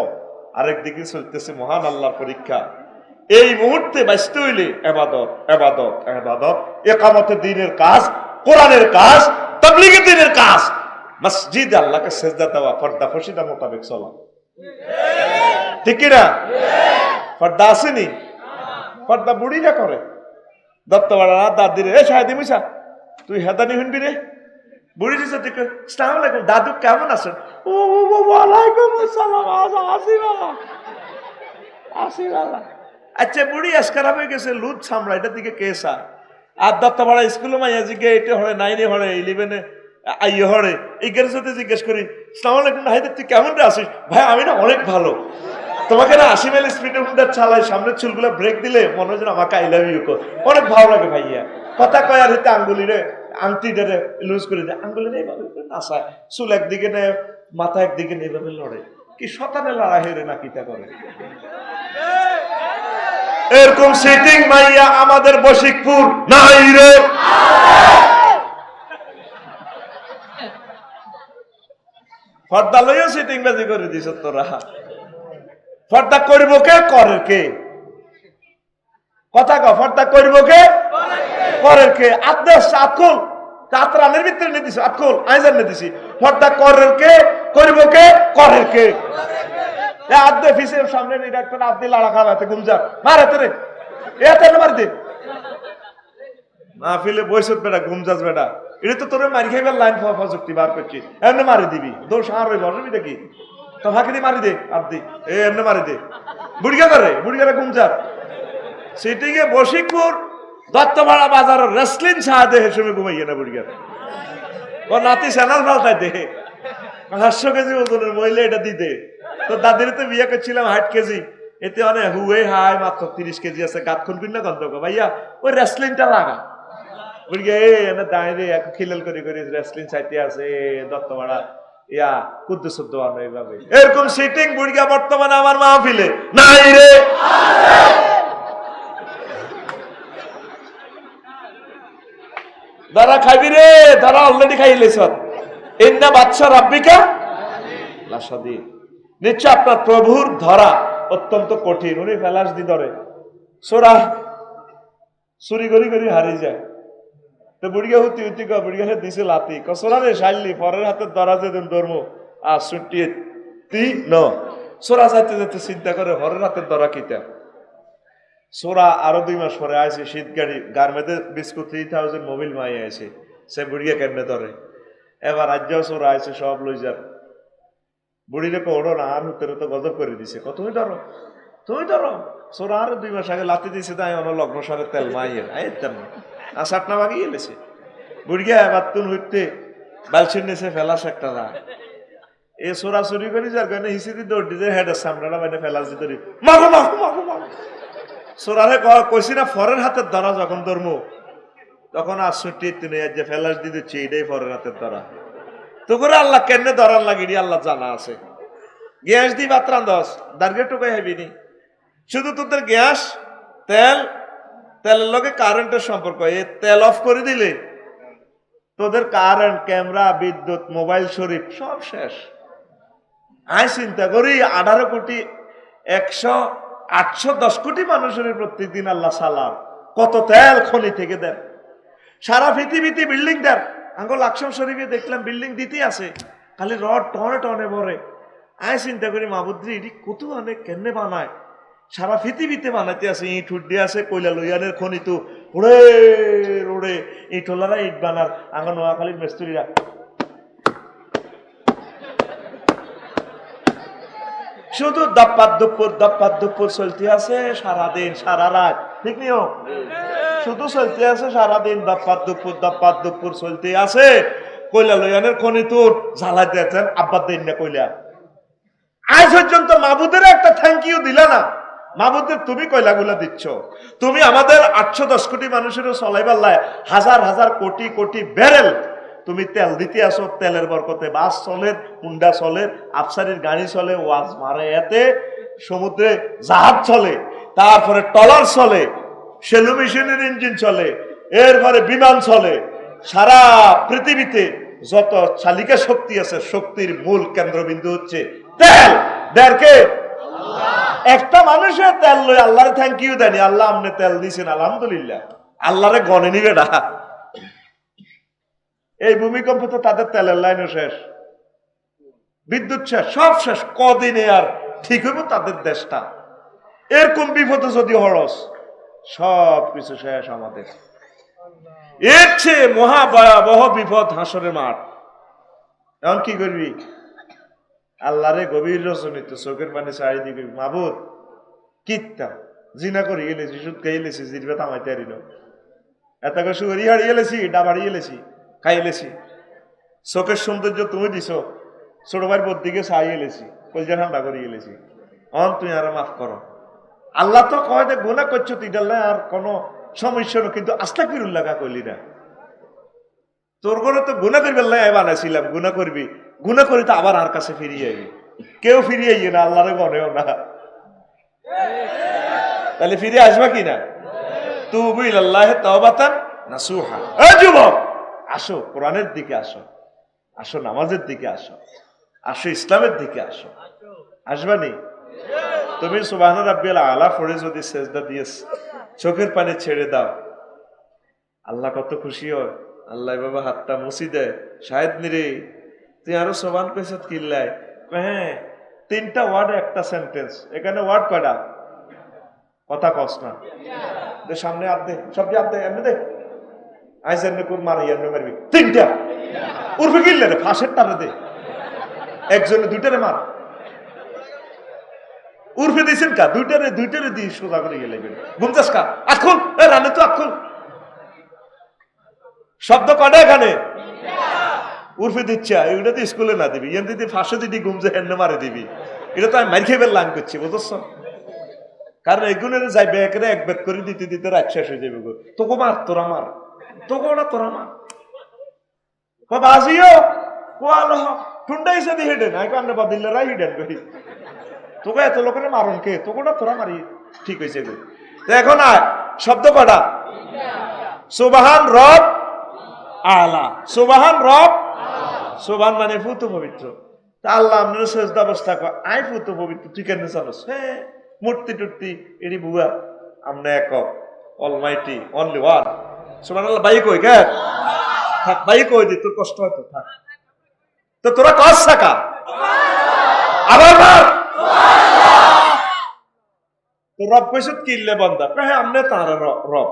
আরেকদিকে চলতেছে মহান আল্লাহর পরীক্ষা এই মুহূর্তে বাঁচতে হইলে ইবাদত ইবাদত ইবাদত ইকামতে দ্বীনের কাজ কোরআনের কাজ তাবলীগে দ্বীনের কাজ মসজিদ আল্লাহকে সেজদা দেওয়া পর্দা ফসিদা মোতাবেক চলা ঠিক কিনা পর্দা আসেনি পর্দা বুড়িরা করে দত্তবাড়া দাদিরে এ শাহেদি মুসা তুই হেদানি শুনবি রে বুড়ি দিছে তুই আসসালামু আলাইকুম দাদু কেমন আছেন ও ওয়ালাইকুম আসসালাম আসি বাবা আসি বাবা আচ্ছা বুড়ি আজকাল হয়ে গেছে লুট সামলা এটার দিকে কেসা আর দত্তবাড়া স্কুলে মাইয়া জিগে এটা হরে 9 হরে 11 আইয়ে হরে এই গের সাথে জিজ্ঞেস করি আসসালামু আলাইকুম হায়দার তুই কেমন রে আসিস ভাই আমি না অনেক ভালো তোমাকে না 80 মাইল স্পিডে হুন্ডার চালাই সামনের চুলগুলো ব্রেক দিলে মনে হয় যেন আমাকে আই লাভ ইউ কর অনেক ভালো লাগে ভাইয়া কথা কয় আর হিতে আঙ্গুলি রে আংটি রে লুজ করে দেয় আঙ্গুলি রে এইভাবে নাচায় চুল একদিকে নেয় মাথা একদিকে নেই এইভাবে লড়ে কি শতানে লড়াই হেরে না কিতা করে এরকম সিটিং মাইয়া আমাদের বশিকপুর নাই রে পর্দা লইয়া সিটিং বাজি করে দিছ তোরা পর্দা করব কে করে কে কথা কও পর্দা করব কে করে কে আদেশ আকুল কাতরানের ভিতরে নে দিছ আকুল আইজার নে দিছি পর্দা করে কে করব কে করে কে এ আদে ফিসে সামনে নি ডাক্তার আব্দুল লাড়া খাওয়াতে গুমজা মারে তোরে এতে না মার দে মাহফিলে বইছত বেটা গুমজাজ বেটা এটা তো তোরে মারি খাইবার লাইন প্রযুক্তি বার করছি এমনি মারি দিবি দোষ আর হইব অসুবিধা কি তো ফাঁকি মারি দে আব্দি এমনি মারি দে বুড়িয়া করে বুড়িয়ারা গুমজার সিটিংয়ে বশিকপুর দত্তপাড়া বাজারের রেসলিং সাহায্যে হেসুমে ঘুমাইয়ে না বুড়িয়া ও নাতি সেনার পাল্টাইতে 500 কেজি ওজনের মহিলা এটা দিতে। তো দাদির তো বিয়ে করছিলাম 8 কেজি, এতে অনেক হুয়ে হাই মাত্র 30 কেজি আছে, গাত খুলবি না গন্ধ ভাইয়া ওই রেসলিংটা লাগা বুঝগে এনে দাঁড়িয়ে এক খিলাল করে করে রেসলিং চাইতে আছে দত্তমাড়া ইয়া কুদ্দুস দোয়ানো এইভাবে এরকম সিটিং বুড়িয়া বর্তমানে আমার মাহফিলে নাই রে। দাঁড়া খাইবি রে, দাঁড়া অলরেডি খাইলেছ। ইন্না বাদশা রাব্বিকা লাশাদীদ, নিশ্চয় আপনার প্রভুর ধরা অত্যন্ত কঠিন। উনি ফেলাস দি ধরে সোরা চুরি করি করি হারিয়ে যায়। তো বুড়িয়া হুতি হুতি বুড়িয়া দিছে লাতি কসোরা রে শাইলি পরের হাতে ধরা যেদিন ধর্ম আর ছুটিয়ে তি ন সোরা যাইতে যেতে চিন্তা করে হরের হাতে ধরা কিতা। সোরা আরো 2 মাস পরে আইছে শীত গাড়ি গার্মেন্টে বিস্কুট 3000 মোবিল মাই আইছে, সে বুড়িয়া কেমনে ধরে। এবার রাজ্যও সোরা আইছে সব লই যার বুড়িরে ওড়ো না আর হুতের তো গজব করে দিছে, তুমি ধরো তুমি ধরো। সোরা আর 2 মাস আগে লাতি দিছে, তাই অন লগ্ন সারে তেল মাইয়ে আইতাম না আর সাটনা বাগিয়ে এলেছে বুড়িয়া। এবার তুন হইতে বালছির নিচে ফেলাস একটা না এ সোরা চুরি করি যার কারণে হিসিদি দৌড় দিছে হেডের সামনেটা মানে ফেলাস দি ধরি মাগো মাগো মাগো মাগো। সোরারে কইছি না ফরের হাতের ধরা যখন ধর্ম তখন আর ছুটি তুমি যে ফেলাস দিয়ে দিচ্ছি এটাই ফরের হাতের ধরা। তো করে আল্লাহ কেন ধরার লাগিনি আল্লাহ জানা আছে। গ্যাস দি বাত্রান দশ দার্গে টুকাই হবিনি, শুধু তোদের গ্যাস তেল তেলের লগে কারেন্টের সম্পর্ক। এই তেল অফ করে দিলে তোদের কারেন্ট ক্যামেরা বিদ্যুৎ মোবাইল শরীফ সব শেষ। আয় চিন্তা করি 18 কোটি 810 কোটি মানুষের প্রত্যেকদিন আল্লাহ সালাম কত তেল খনি থেকে দেন। সারা পৃথিবীতে বিল্ডিং দেন। আঙ্গুল আকসাম শরীফে দেখলাম বিল্ডিং দিতে আছে খালি রড টনে টনে ভরে। আয় চিন্তা করি মাহবুদ্রি এটি কত অনেক কেনে বানায়, সারা পৃথিবীতে বানাইতে আছে। ইট উঠে আছে কয়লা লইয়ানের খনি তো ওড়ে ওড়ে ইট হলারা ইট বানার আঙ্গা নোয়াখালীর মিস্ত্রিরা শুধু দপ্পাত দুপুর চলতে আছে সারাদিন সারা রাত, ঠিক নিও শুধু চলতে আছে সারাদিন দপ্পাত দুপুর চলতে আছে। কয়লা লইয়ানের খনি তো জ্বালাই দিয়েছেন আব্বার দিন না কয়লা। আজ পর্যন্ত মাহবুদের একটা থ্যাংক ইউ দিলা না। মাহবুদের তুমি কয়লাগুলা দিচ্ছ, তুমি আমাদের 810 কোটি মানুষের চলাইবার লাই হাজার হাজার কোটি কোটি ব্যারেল তুমি তেল দিতে আসো। তেলের বরকতে বাস চলে, হুন্ডা চলে, আফসারির গাড়ি চলে, ওয়াজ মারে এতে সমুদ্রে জাহাজ চলে, তারপরে ট্রলার চলে, সেলু মেশিনের ইঞ্জিন চলে, এরপরে বিমান চলে। সারা পৃথিবীতে যত চালিকা শক্তি আছে শক্তির মূল কেন্দ্রবিন্দু হচ্ছে তেল। দেরকে একটা মানুষের তেল লই আল্লাহরে থ্যাংক ইউ দেনি, আল্লাহ আপনি তেল দিছেন আলহামদুলিল্লাহ, আল্লাহরে গনে নিবে না। এই ভূমিকম্প তো তাদের তেলের লাইনও শেষ, বিদ্যুৎ শেষ, সব শেষ। কদিনে আর ঠিক হইব তাদের দেশটা? এরকম বিপদে যদি হরস সব কিছু শেষ আমাদের। এর চেয়ে মহাভয়াবহ বিপদ হাসরের মাঠ। এখন কি করবি? আল্লাহরে গভীর রজনীতে চোখের পানি চাই দিবি, মাহবুদ কিত্তা জিনা করি গেলেছি, সুদ খাই গেলেছি, জিরবে থামাইতে হারিল, এত সুগরি হারিয়ে গেলেছি, ডাব হারিয়ে গেলেছি, খাই গেলেছি। চোখের সৌন্দর্য তুমি দিছ, ছোট ভাইয়ের বদিকে চাই গেলেছি, কলজা ঠান্ডা করে গেলেছি। অন তুই আর মাফ করো। আল্লাহ তো কয় যে গুনাহ করছো তুই ডাল্লা আর কোনো সমস্যা না, কিন্তু আস্তাগফিরুল্লাহ কইলি না। তোর ঘরে তো গুনাহ করবি আল্লাহ বানাইছিলাম, গুনাহ করবি, গুনাহ করি তো আবার আর কাছে ফিরিয়ে আইবি। কেউ ফিরিয়ে আইয়ে না, আল্লাহরে গনেও না। তাহলে ফিরে আসবা কি না? তুবু ইলাল্লাহি তাওবাতান নাসুহা। এ যুবক আসো, কোরআনের দিকে আসো, আসো নামাজের দিকে আসো, আসো ইসলামের দিকে আসো। আসবানি? তুমি সুবহান রাব্বিয়াল আলা পড়ে যদি সেজদা দিয়ে চোখের পানি ছেড়ে দাও, আল্লাহ কত খুশি হয়। আল্লাহ বাবা হাতটা মুছি দেয়, শাহেদ নিরে তুই আরো সোবান কইছত কিল্লাই। হ্যাঁ, 3টা ওয়ার্ড একটা সেন্টেন্স, এখানে ওয়ার্ড কয়টা? কথা কস না, দে সামনে হাত দে, সব হাত দে, এমনি দে, আইস এমনি খুব মারি, এমনি মারবি। 3টা উর্ফে কিল্লে রে, ফাঁসের টানে দে, একজনে 2টারে মার। উর্ফে দিয়েছেন কা? 2টারে দিয়ে সোজা করে গেলে ঘুমতাস কা? আখুন রানে তো আখুন। শব্দ কটা এখানে? উর্ফে দিচ্ছে এগুলো তো স্কুলে না দিবি ইয়ান দিদি ফাঁসে দিদি ঘুমছে হেন্নে মারে দিবি এটা তো আমি মার খেয়ে লাং করছি বুঝছ কারণ এগুলো যাই ব্যাগরে এক ব্যাগ করে দিতে দিতে রাত শেষ হয়ে যাবে তোকে মার তোরা মার তোকে ওরা তোরা মার বাজিও কোয়ালো টুন্ডাই সাদি হেডেন আই কান্নে বাদিল্লারা হিডেন করি তোকে এত লোকের মারণ কে তোকে ওটা তোরা মারি ঠিক হয়েছে গো এখন আর শব্দ কটা সুবহান রব আলা সুবহান রব সুবহান মানে ফুত পবিত্র তা আল্লাহ আপনার সেজদা অবস্থা কর আই ফুত পবিত্র তুই কেন জানোস হ্যাঁ মূর্তি টুর্তি এটি বুয়া আমরা এক অলমাইটি অনলি ওয়ান সুবহানাল্লাহ ভাই কই কে থাক ভাই কই দি তোর কষ্ট হতো থাক তো তোরা কাজ থাকা আবার মার তো রব কইছে কিল্লে বান্দা কহে আমনে তার রব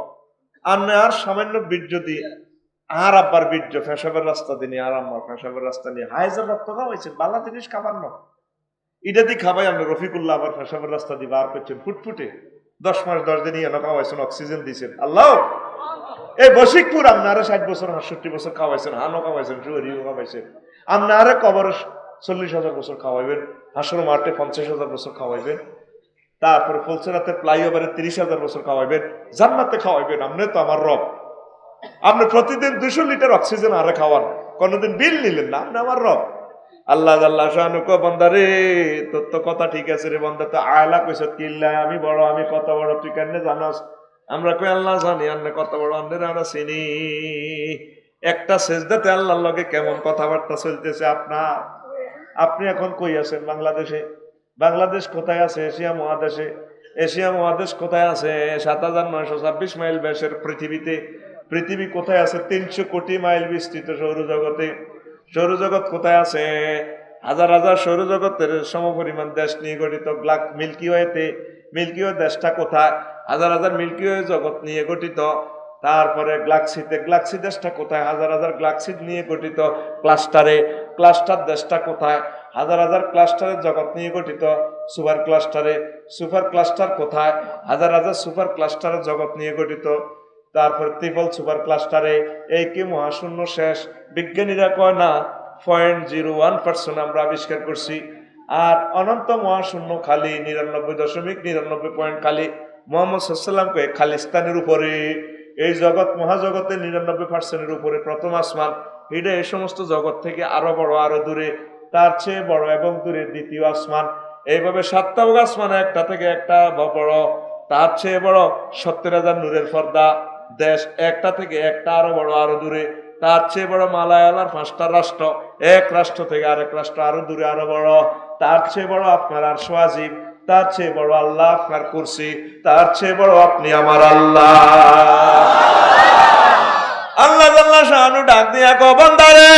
আমনে আর সামান্য বীর্য দিয়ে আর আব্বার বীর্য ফেসাবের রাস্তা দিনি আর আম্মার ফেসাবের রাস্তা নিয়ে হাইজার রক্ত খাওয়াইছে বালা জিনিস খাবার না এটা দিয়ে খাবাই আমরা রফিকুল্লাহ আবার ফেসাবের রাস্তা দিয়ে বার করছেন ফুটফুটে 10 মাস 10 দিন এনে খাওয়াইছেন অক্সিজেন দিয়েছেন আল্লাহ এই বশিকপুর আপনারা 60 বছর 68 বছর খাওয়াইছেন হানো খাওয়াইছেন জুয়ারিও খাওয়াইছেন আপনারা কবর 40,000 বছর খাওয়াইবেন হাসর মাঠে 50,000 বছর খাওয়াইবেন তারপরে ফুলসেরাতে ফ্লাইওভারে 30,000 বছর খাওয়াইবেন জান্নাতে খাওয়াইবেন আপনি তো আমার রব আপনি প্রতিদিন 200 লিটার অক্সিজেন আরে খাওয়ান কোনদিন বিল নিলেন না আপনি আমার রব আল্লাহ আল্লাহ শানু কো বান্দা রে তোর তো কথা ঠিক আছে রে বান্দা তো আয়লা কইছ কিল্লা আমি বড় আমি কত বড় তুই কেন জানাস আমরা কই আল্লাহ জানি আপনি কত বড় আমরা আমরা চিনি একটা সেজদাতে আল্লাহর লগে কেমন কথাবার্তা চলতেছে আপনার আপনি এখন কই আছেন বাংলাদেশে বাংলাদেশ কোথায় আছে এশিয়া মহাদেশে এশিয়া মহাদেশ কোথায় আছে 7,926 মাইল ব্যাসের পৃথিবীতে পৃথিবী কোথায় আছে 300 কোটি মাইল বিস্তৃত সৌরজগতে সৌরজগৎ কোথায় আছে হাজার হাজার সৌরজগতের সমপরিমাণ দেশ নিয়ে গঠিত মিল্কি ওয়েতে মিল্কি ওয়ে দেশটা কোথায় হাজার হাজার মিল্কি ওয়ে জগৎ নিয়ে গঠিত তারপরে গ্লাক্সি দেশটা কোথায় হাজার হাজার গ্লাক্সি নিয়ে গঠিত ক্লাস্টার দেশটা কোথায় হাজার হাজার ক্লাস্টারের জগৎ নিয়ে গঠিত সুপার ক্লাস্টার কোথায় হাজার হাজার সুপার ক্লাস্টারের জগৎ নিয়ে গঠিত তারপর ট্রিপল সুপার ক্লাস্টারে এই কি মহাশূন্য শেষ বিজ্ঞানীরা কয় না 0.01% আমরা আবিষ্কার করছি আর অনন্ত মহাশূন্য খালি 99.99 পয়েন্ট খালি মোহাম্মদ সাল্লাল্লাহু আলাইহি ওয়াসাল্লাম খালিস্তানের উপরে এই জগৎ মহাজগতের 99%-এর উপরে প্রথম আসমান এটা এই সমস্ত জগৎ থেকে আরো বড় আরো দূরে তার চেয়ে বড় এবং দূরে দ্বিতীয় আসমান এইভাবে 7টা আসমান একটা থেকে একটা বড় তার চেয়ে বড় 70,000 নূরের পর্দা দেশ একটা থেকে একটা আরো বড় আরো দূরে তার চেয়ে বড় মালায়ালার 5টা রাষ্ট্র এক রাষ্ট্র থেকে আরেক রাষ্ট্র আরো দূরে আরো বড় তার চেয়ে বড় আপনার আরশ আজিম তার চেয়ে বড় আল্লাহ আপনার কুরসি তার চেয়ে বড় আপনি আমার আল্লাহ আল্লাহ আল্লাহ শানু ডাক দিয়া কো বান্দারে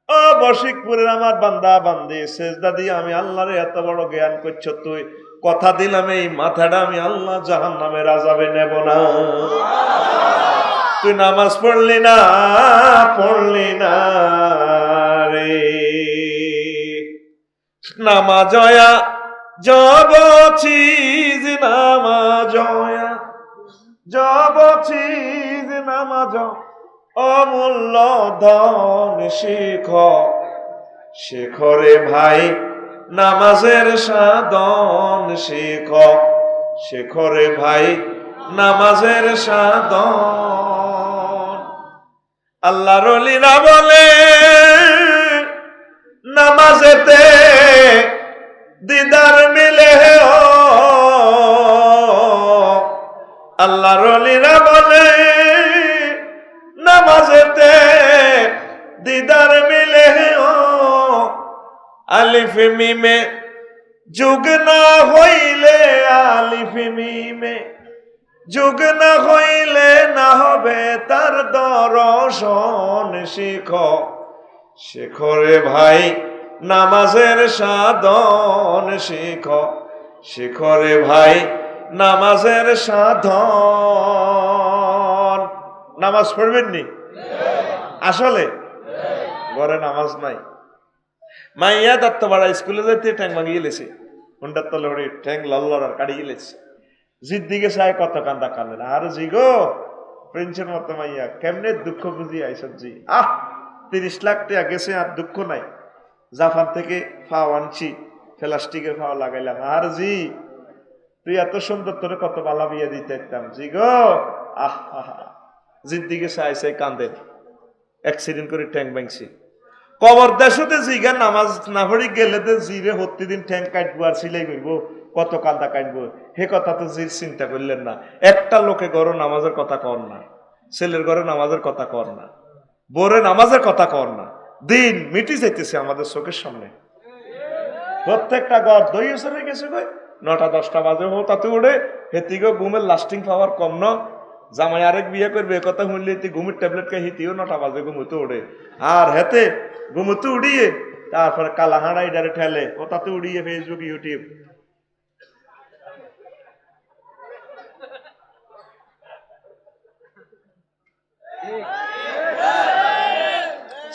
ও বশিকপুরের আমার বান্দা বান্দি সেজদা দিয়ে আমি আল্লাহরে এত বড় জ্ঞান করছ তুই কথা দিলাম এই মাথাটা আমি আল্লাহ জাহান্নামের আযাবে নেব না তুই নামাজ পড়লি না রে নামাজয়া জব চিজ নামাজ অমূল্য ধন শেখরে ভাই নামাজের সাধন শেখরে ভাই নামাজের সাধন আল্লাহর ওলিরা বলে নামাজেতে দিদার মিলে আল্লাহর ওলিরা বলে নামাজেতে দিদার মিলে আলিফ মিমে যুগ না হইলে আলিফ মিমে যুগ না হইলে না হবে তার দর্শন শেখরে ভাই নামাজের সাধন শেখরে ভাই নামাজের সাধন নামাজ পড়বেন নি আসলে ঘরে নামাজ নাই মাইয়া দত্ত বাড়া স্কুলে যাইতে ঠ্যাং ভাঙিয়ে লেছে হুন্ডার তলে হড়ি ঠ্যাং লল্লরার কাটিয়ে লেছে জিদ দিকে চায় কত কান্দা কান্দে না আর জি গো প্রিন্সের মতো মাইয়া কেমনে দুঃখ বুঝি আইসব জি 30 লাখ টাকা গেছে, আর দুঃখ নাই। জাপান থেকে ফাও আনছি, প্লাস্টিকের ফাও লাগাইলাম। আর জি তুই এত সুন্দর, তোরে কত বালা বিয়ে দিতে ইতাম। জি গো আহ জির দিকে চাই চাই কান্দে, অ্যাক্সিডেন্ট করে ট্যাঙ্ক ভাঙছি। কবর দেশতে জিগা নামাজ না পড়ি গেলে তো জিরে প্রতিদিন ট্যাঙ্ক কাটবো আর সিলাই করব, কত কান্দা কাটবো। হে কথা তো জির চিন্তা করলেন না। একটা লোকে ঘরে নামাজের কথা কর না, ছেলের ঘরে নামাজের কথা কর না, বোরে নামাজের কথা কর না। দিন মিটি যাইতেছে আমাদের চোখের সামনে। প্রত্যেকটা ঘর দই হয়ে গেছে ভাই, 9টা 10টা বাজে হো তাতে উঠে হেতিগো ঘুমের লাস্টিং পাওয়ার কম ন। জামাই আরেক বিয়ে করবে কথা শুনলে ঘুমের ট্যাবলেট খাই হিতিও 9টা বাজে ঘুমোতে উঠে। আর হেতে ঘুমোতে উড়িয়ে তারপরে কালাহাড়াই ডারে ঠেলে ও তাতে উড়িয়ে ফেসবুক ইউটিউব।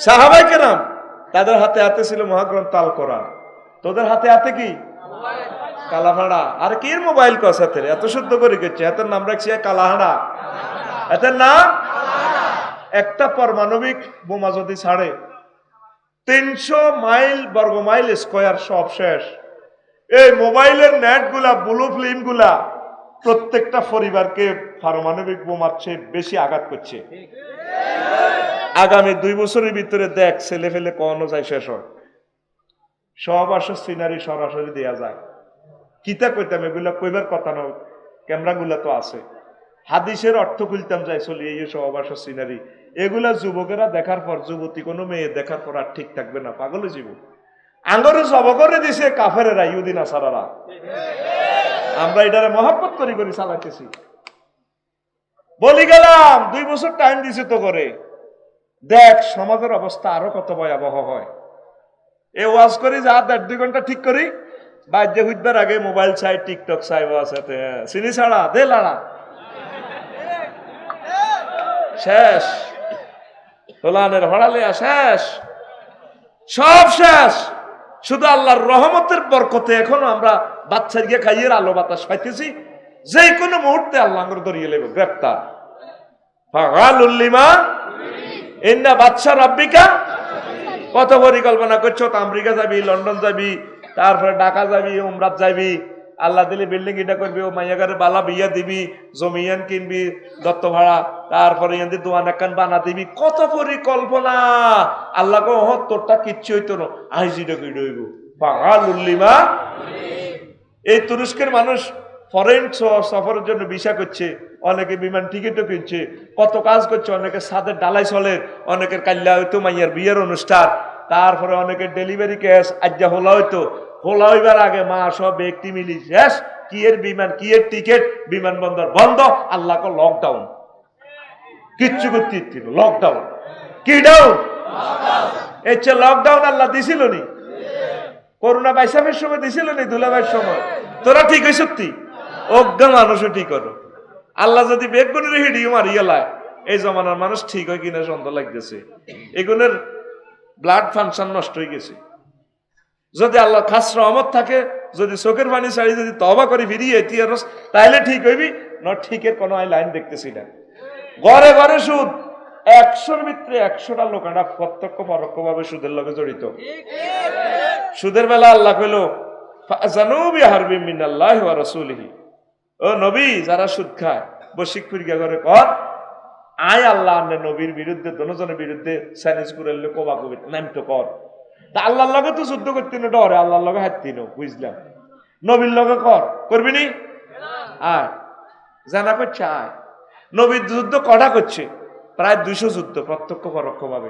সাহাবাই কেরাম তাদের হাতে হাতে ছিল মহাগ্রন্থ আল কোরআন, তোদের হাতে হাতে কি কালাহাড়া। আর কি মোবাইল কসাতে এত শুদ্ধ করে গেছে, এতের নাম রাখছি কালাহাড়া। এতের নাম একটা পারমাণবিক বোমা যদি ছাড়ে 300 মাইল বর্গ মাইল স্কোয়ার সব শেষ। এই মোবাইলের নেট গুলা, ব্লু ফিল্ম গুলা প্রত্যেকটা পরিবারকে পারমাণবিক বোমার চেয়ে বেশি আঘাত করছে। আগামী 2 বছরের ভিতরে দেখ ছেলে ফেলে কখনো যায় শেষ হয়, সব আসে সিনারি সরাসরি দেয়া যায়। কিতা কইতাম এগুলা কইবার কথা নয়, ক্যামেরা গুলা তো আছে। হাদিসের অর্থ খুলতাম যাই চলি এই সব আসে সিনারি। এগুলা যুবকেরা দেখার পর, যুবতী কোনো মেয়ে দেখার পর আর ঠিক থাকবে না, পাগলে জীব। আঙ্গরে সব করে দিছে কাফেরেরা, ইহুদি নাসারারা। আমরা এটারে মহব্বত করি করি চালাইতেছি। বলি গেলাম 2 বছর টাইম দিছে তো করে দেখ সমাজের অবস্থা আরো কত ভয়াবহ হয়। এ ওয়াজ করি যা 1.5-2 ঘন্টা ঠিক করি, বাজ্যে হুইবার আগে মোবাইল চাই, টিকটক চাই, সাথে চিনি ছাড়া দে লাড়া শেষ, হোলানের হড়ালিয়া শেষ, সব শেষ। শুধু আল্লাহর রহমতের বরকতে এখনো আমরা বাচ্চা গিয়ে খাইয়ে আলো বাতাস পাইতেছি। যে কোনো মুহূর্তে আল্লাহ ধরিয়ে লেব গ্রেপ্তার। বাচ্চা রাব্বিকা, কত পরিকল্পনা করছো, আমেরিকা যাবি, লন্ডন যাবি, তারপরে ঢাকা যাবি, উমরাত যাবি, আল্লাহ দিলে বিল্ডিং এটা করবি, ও মাইয়াগারে বালা বিয়া দিবি, জমিয়ান কিনবি দত্ত ভাড়া, তারপরে ইয়াদি দোয়ান একখান বানা দিবি, কত পরিকল্পনা। আল্লাহ কো হ তোরটা কিচ্ছু হইতো না, আইজিটা কি হইব পাগালুল্লিমা। এই তুরস্কের মানুষ ফরেন সফরের জন্য ভিসা করছে, অনেকে বিমান টিকিটও কিনছে, কত কাজ করছে, অনেকে ছাদের ডালাই চলে, অনেকের কাল্লা হইতো মাইয়ার বিয়ের অনুষ্ঠান, তারপরে অনেকের ডেলিভারি কেস আজ্ঞা হোলা হইতো, হোলা হইবার আগে মা সব ব্যক্তি মিলি শেষ, কি এর বিমান, কি এর টিকিট, বিমানবন্দর বন্ধ। আল্লাহ কো লকডাউন, কিচ্ছু করতে ইচ্ছিল, লকডাউন। কি ডাউন? এর চেয়ে লকডাউন আল্লাহ দিছিল নি? করোনা বাইসাফের সময় দিছিল নি? দুলাভাইয়ের সময়? তোরা ঠিক হয়েছ সত্যি, অজ্ঞা মানুষও ঠিক হলো। আল্লাহ যদি বেগুনের হিডিও মারিয়ে লায়, এই জমানার মানুষ ঠিক হয় কিনা সন্দেহ লাগতেছে। এগুলোর ব্লাড ফাংশন নষ্ট হয়ে গেছে। যদি আল্লাহ খাস রহমত থাকে, যদি চোখের পানি ছাড়ি যদি তওবা করে ফিরিয়ে তিয়ারস, তাহলে ঠিক হইবি। ন ঠিকের কোনো লাইন দেখতেছি না। ঘরে ঘরে সুদ, 100-র ভিতরে 100টা লোক আমরা প্রত্যক্ষ পরোক্ষ ভাবে সুদের লগে জড়িত। সুদের বেলা আল্লাহ কইল ফাজানু বিহারবিম মিনাল্লাহি ওয়া রাসূলিহি, ও নবী যারা সুদ খায় বশিক ফুরগা করে কর আয় আল্লাহ আন্নে নবীর বিরুদ্ধে, দনজনের বিরুদ্ধে সাইনিজ কুরাইলে কোবা কবি নাম তো কর। তা আল্লাহর লগে তো যুদ্ধ করতে না ডরে, আল্লাহর লগে হাঁটতি না, বুঝলাম। নবীর লগে কর, করবি নি? আয় জানা করছে আয়। নবীর যুদ্ধ কটা করছে? প্রায় 200 যুদ্ধ, প্রত্যক্ষ পরোক্ষ ভাবে।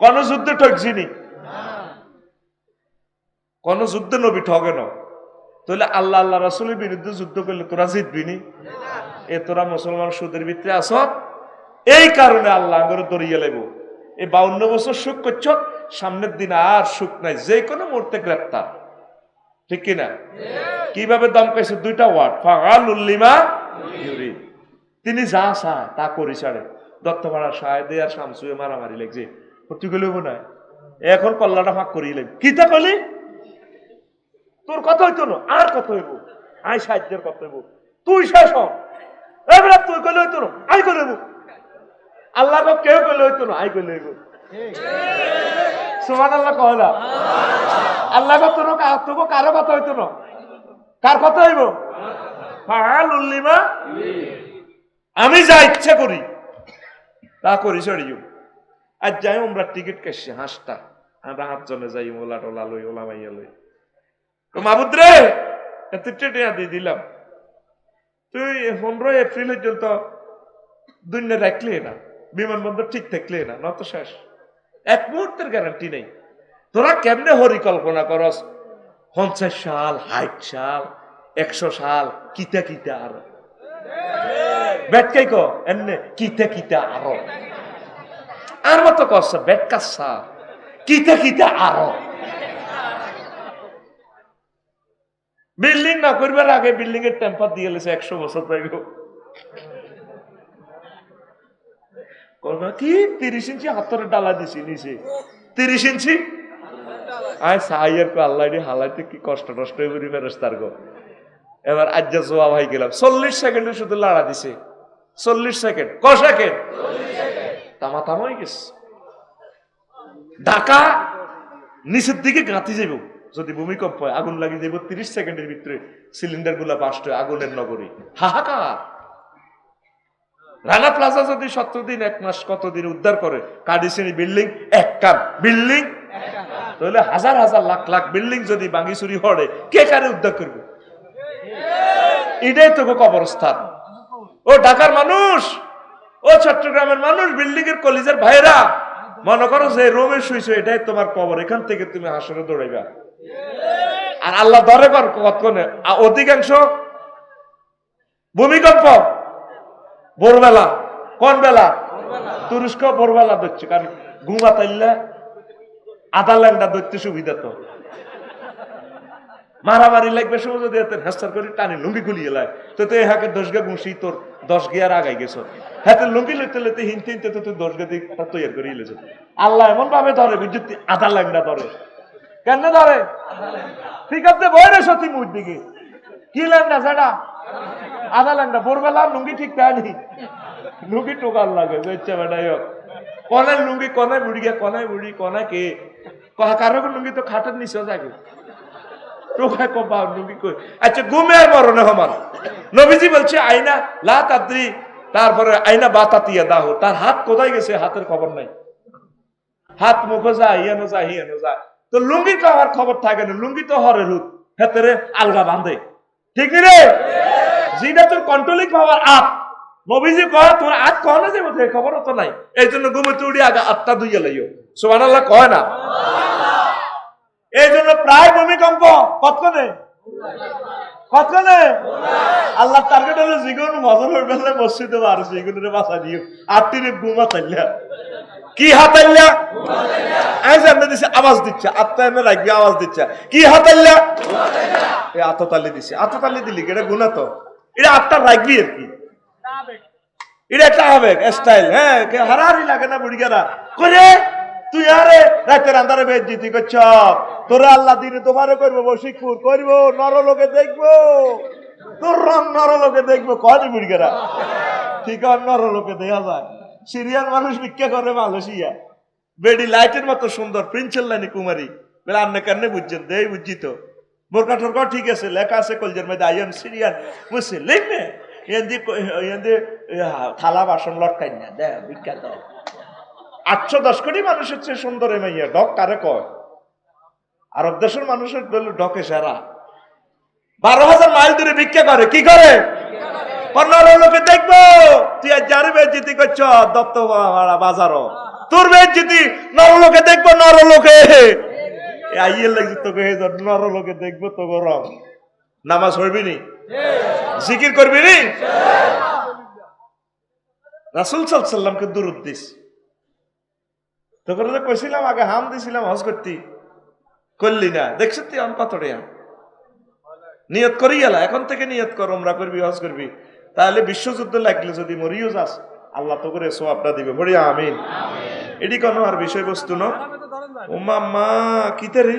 কোন যুদ্ধে ঠকছিনি? কোন যুদ্ধে নবী ঠগে না। তাহলে আল্লাহ আল্লাহ রাসূলের বিরুদ্ধে যুদ্ধ করলে তোরা জিতবি নি? এ তোরা মুসলমান সুদের ভিতরে আস, এই কারণে আল্লাহ করে দরিয়ে লেব। এই 52 বছর সুখ করছ, সামনের দিন আর সুখ নাই, যে কোনো মুহূর্তে গ্রেপ্তার। ঠিক কিনা? কিভাবে দম কাইছে? 2টা ওয়ার্ড, ফাগালুল লিমা ইউরিদ। তিনি যা চায় তা করি ছাড়ে। দত্তপাড়া সাহেদে আর শামসুয়ে মারামারি লাগছে, তুই গেলে না এখন কল্লাটা ফাঁক করিয়ে লাগবে। কি তা কলি? তোর কথা হইতো না, আর কথা হইব, আই সাহায্যের কথা হইব, তুই শেষ হ। এবার তুই কইলে হইতো না, আই কইলে হইব। আল্লাহ কেউ কইলে হইতো না, আই কইলে হইব। সুবহানাল্লাহ কয় না? আল্লাহ তোকে কারো কথা হইতো না, কার কথা হইব? আমি যা ইচ্ছা করি তা করি সরিও। আজ যাই আমরা টিকিট কাটছি হাঁসটা, আমরা 8 জনে যাই, ওলা টোলা লই, ওলা মাইয়া লই। মাহবুদ রে এত টেটিয়া দিয়ে দিলাম, তুই 15 এপ্রিল পর্যন্ত দুনিয়া রাখলি না, বিমানবন্দর ঠিক থাকলে না, নত শেষ। এক মুহূর্তের গ্যারান্টি নেই। তোরা কেমনে পরিকল্পনা করস 50 সাল, 60 সাল, 100 সাল, কিতা কিতা আরো বেটকাই এমনে কিতা কিতা আরো আর মতো কষ্ট বেটকাসা কিতা কিতা আরো। বিল্ডিং না করবার আগে বিল্ডিং এর টেম্পার দিয়ে গেছে 100 বছর পাইব। কি 30 ইঞ্চি হাতের ডালা দিছি নিচে, 30 ইঞ্চি আয় সাইয়ের কো আল্লাহ রে হালাইতে কি কষ্ট নষ্ট হইবরি ফেরেশতার গো। এবার আজ্জা জোয়া ভাই গেলাম, 40 সেকেন্ডে শুধু লাড়া দিছে, 40 সেকেন্ড, ক সেকেন্ড, তামা তামা হয়ে গেছে। ঢাকা নিচের দিকে গাঁথি যাইব, যদি ভূমিকম্প হয় আগুন লাগিয়ে যাইব 30 সেকেন্ডের ভিতরে, সিলিন্ডার গুলা বাস্ট হয়, আগুনের নগরী, হাহাকার। রানা প্লাজা যদি 70 দিন, 1 মাস, কতদিন উদ্ধার করে, কাডিসিনি বিল্ডিং এক কান বিল্ডিং, তাহলে হাজার হাজার লাখ লাখ বিল্ডিং যদি ভাঙি চুরি হড়ে, কে কারে উদ্ধার করবে? এটাই তো কবরস্থান। ও ঢাকার মানুষ, ও চট্টগ্রামের মানুষ, বিল্ডিং এর কলিজার ভাইরা, মনে করো যে রোমে শুইছো এটাই তোমার কবর, এখান থেকে তুমি হাসরে দৌড়াইবা। আর আল্লাহ ধরে কর কতক্ষণে অধিকাংশ ভূমিকম্প ভোরবেলা, কোন বেলা? তুরস্ক ভোরবেলা ধরছে, কারণ ঘুমা তাইলে আধা ল্যাংটা ধরতে সুবিধা। তো মারামারি লাগবে সময় যদি হেস্তার করে টানি লুঙ্গি খুলিয়ে লাই, তো তুই হাকে 10 গা ঘুষি তোর 10 গিয়ার আগাই গেছ, হাতে লুঙ্গি লইতে লইতে হিনতে হিনতে তো তুই 10 গা দিয়ে তৈরি করে ইলেছ। আল্লাহ এমন ভাবে ধরে বিদ্যুৎ আধা ল্যাংটা ধরে, কেন ধরে? ঠিক আছে বই রে সত্যি মুখ দিকে কি ল্যাংটা সেটা আধা ল্যাংটা, ভোরবেলা লুঙ্গি ঠিক পায়নি, লুঙ্গি টোকার লাগে ইচ্ছা বেটাই হোক, কনায় লুঙ্গি, কনায় বুড়ি গিয়া, কনায় বুড়ি, কনায় কে, কারো লুঙ্গি তো খাটের নিচেও যাবে, টোকায় কবা লুঙ্গি কই। আচ্ছা ঘুমে আর মরণে সমান। নবীজি বলছে আইনা লা তাদ্রি, তারপরে আইনা বাতাতিয়া দাহ, তার হাত কোথায় গেছে হাতের খবর নাই, হাত মুখে যায় ইয়ানো যায় হিয়ানো যায়, তো লুঙ্গির তো আমার খবর থাকে না, লুঙ্গি তো হরে রুত হেতেরে আলগা বাঁধে, ঠিক নি রে? যেটা তোর কন্ট্রোলিং পাওয়ার আত, নবীজি কয় তোর আত কয় না যে বোধহয় খবর তো নাই, এই জন্য ঘুমোতে উঠি আগে আত্মা ধুইয়া লাইও, সুবহানাল্লাহ কয় না? এই জন্য প্রায় ভূমিকম্প কতক্ষণে কতক্ষণে আল্লাহ টার্গেট হলো জীবন মজা হইবে মসজিদে আর জীবনের বাঁচা দিও, আর তিনি ঘুমা চাইলা কি হাতাইলা, আমি জানতে দিছি আওয়াজ দিচ্ছে, আত্মা এমনি রাখবি আওয়াজ দিচ্ছে, কি হাতাইলা, এই আততালি দিছে, আততালি দিলি এটা গুণা, তো এটা আত্মা রাখবি আর কি, এটা একটা আবেগ স্টাইল। হ্যাঁ হারাহারি লাগে না বুড়ি গেরা করে, তুই আরে রাতের আন্ধারে বেজ্জিতি করছ, তোরা আল্লাহ দিনে তোমারে করবো বশিকপুর করবো, নরলোকে দেখবো, তোর রং নরলোকে দেখবো, কয়নি বুড়ি গেরা, ঠিক আছে নরলোকে দেখা যায়। সিরিয়ান মানুষ ভিক্ষা করে মালয়েশিয়া, বেডি লাইটের মতো সুন্দর, প্রিন্সেল লাইনি কুমারী, বলে আপনি কেন বুঝছেন? দেই বুঝছি তো, বোরকা টোরকা ঠিক আছে, লেখা আছে কলজের মধ্যে আই এম সিরিয়ান মুসলিম, থালা বাসন লটকাই না দে ভিক্ষা দাও। 810 কোটি মানুষের চেয়ে সুন্দর এ মাইয়া, ডক কারে কয়? আরব দেশের মানুষের ডকে সেরা, 12,000 মাইল দূরে ভিক্ষা করে, কি করে? নরলোকে দেখবো, তুই আর যার বেজ্জিতি করছ দত্ত বাজারও, তোর বেজ্জিতি নরলোকে দেখবো, নরলোকে আইয়ে লাগছে তোকে, নরলোকে দেখবো তো গরম। নামাজ পড়বি নি, জিকির করবি নি, রাসূল সাল্লাল্লাহু আলাইহি ওয়াসাল্লামকে দুরূদ দিস, তখন কইছিলাম আগে হাম দিছিলাম হজ করতি, করলি না, দেখছ তুই আম পাথরিয়া নিয়ত করি গেলা, এখন থেকে নিয়ত কর উমরা করবি, হজ করবি, তাহলে বিশ্বযুদ্ধ লাগলে যদি মরিও যাস আল্লাহ তো করে সোয়াবটা দিবে, বলি আমিন। এটি কোনো আর বিষয়বস্তু ন, ওমা মা কিতে রে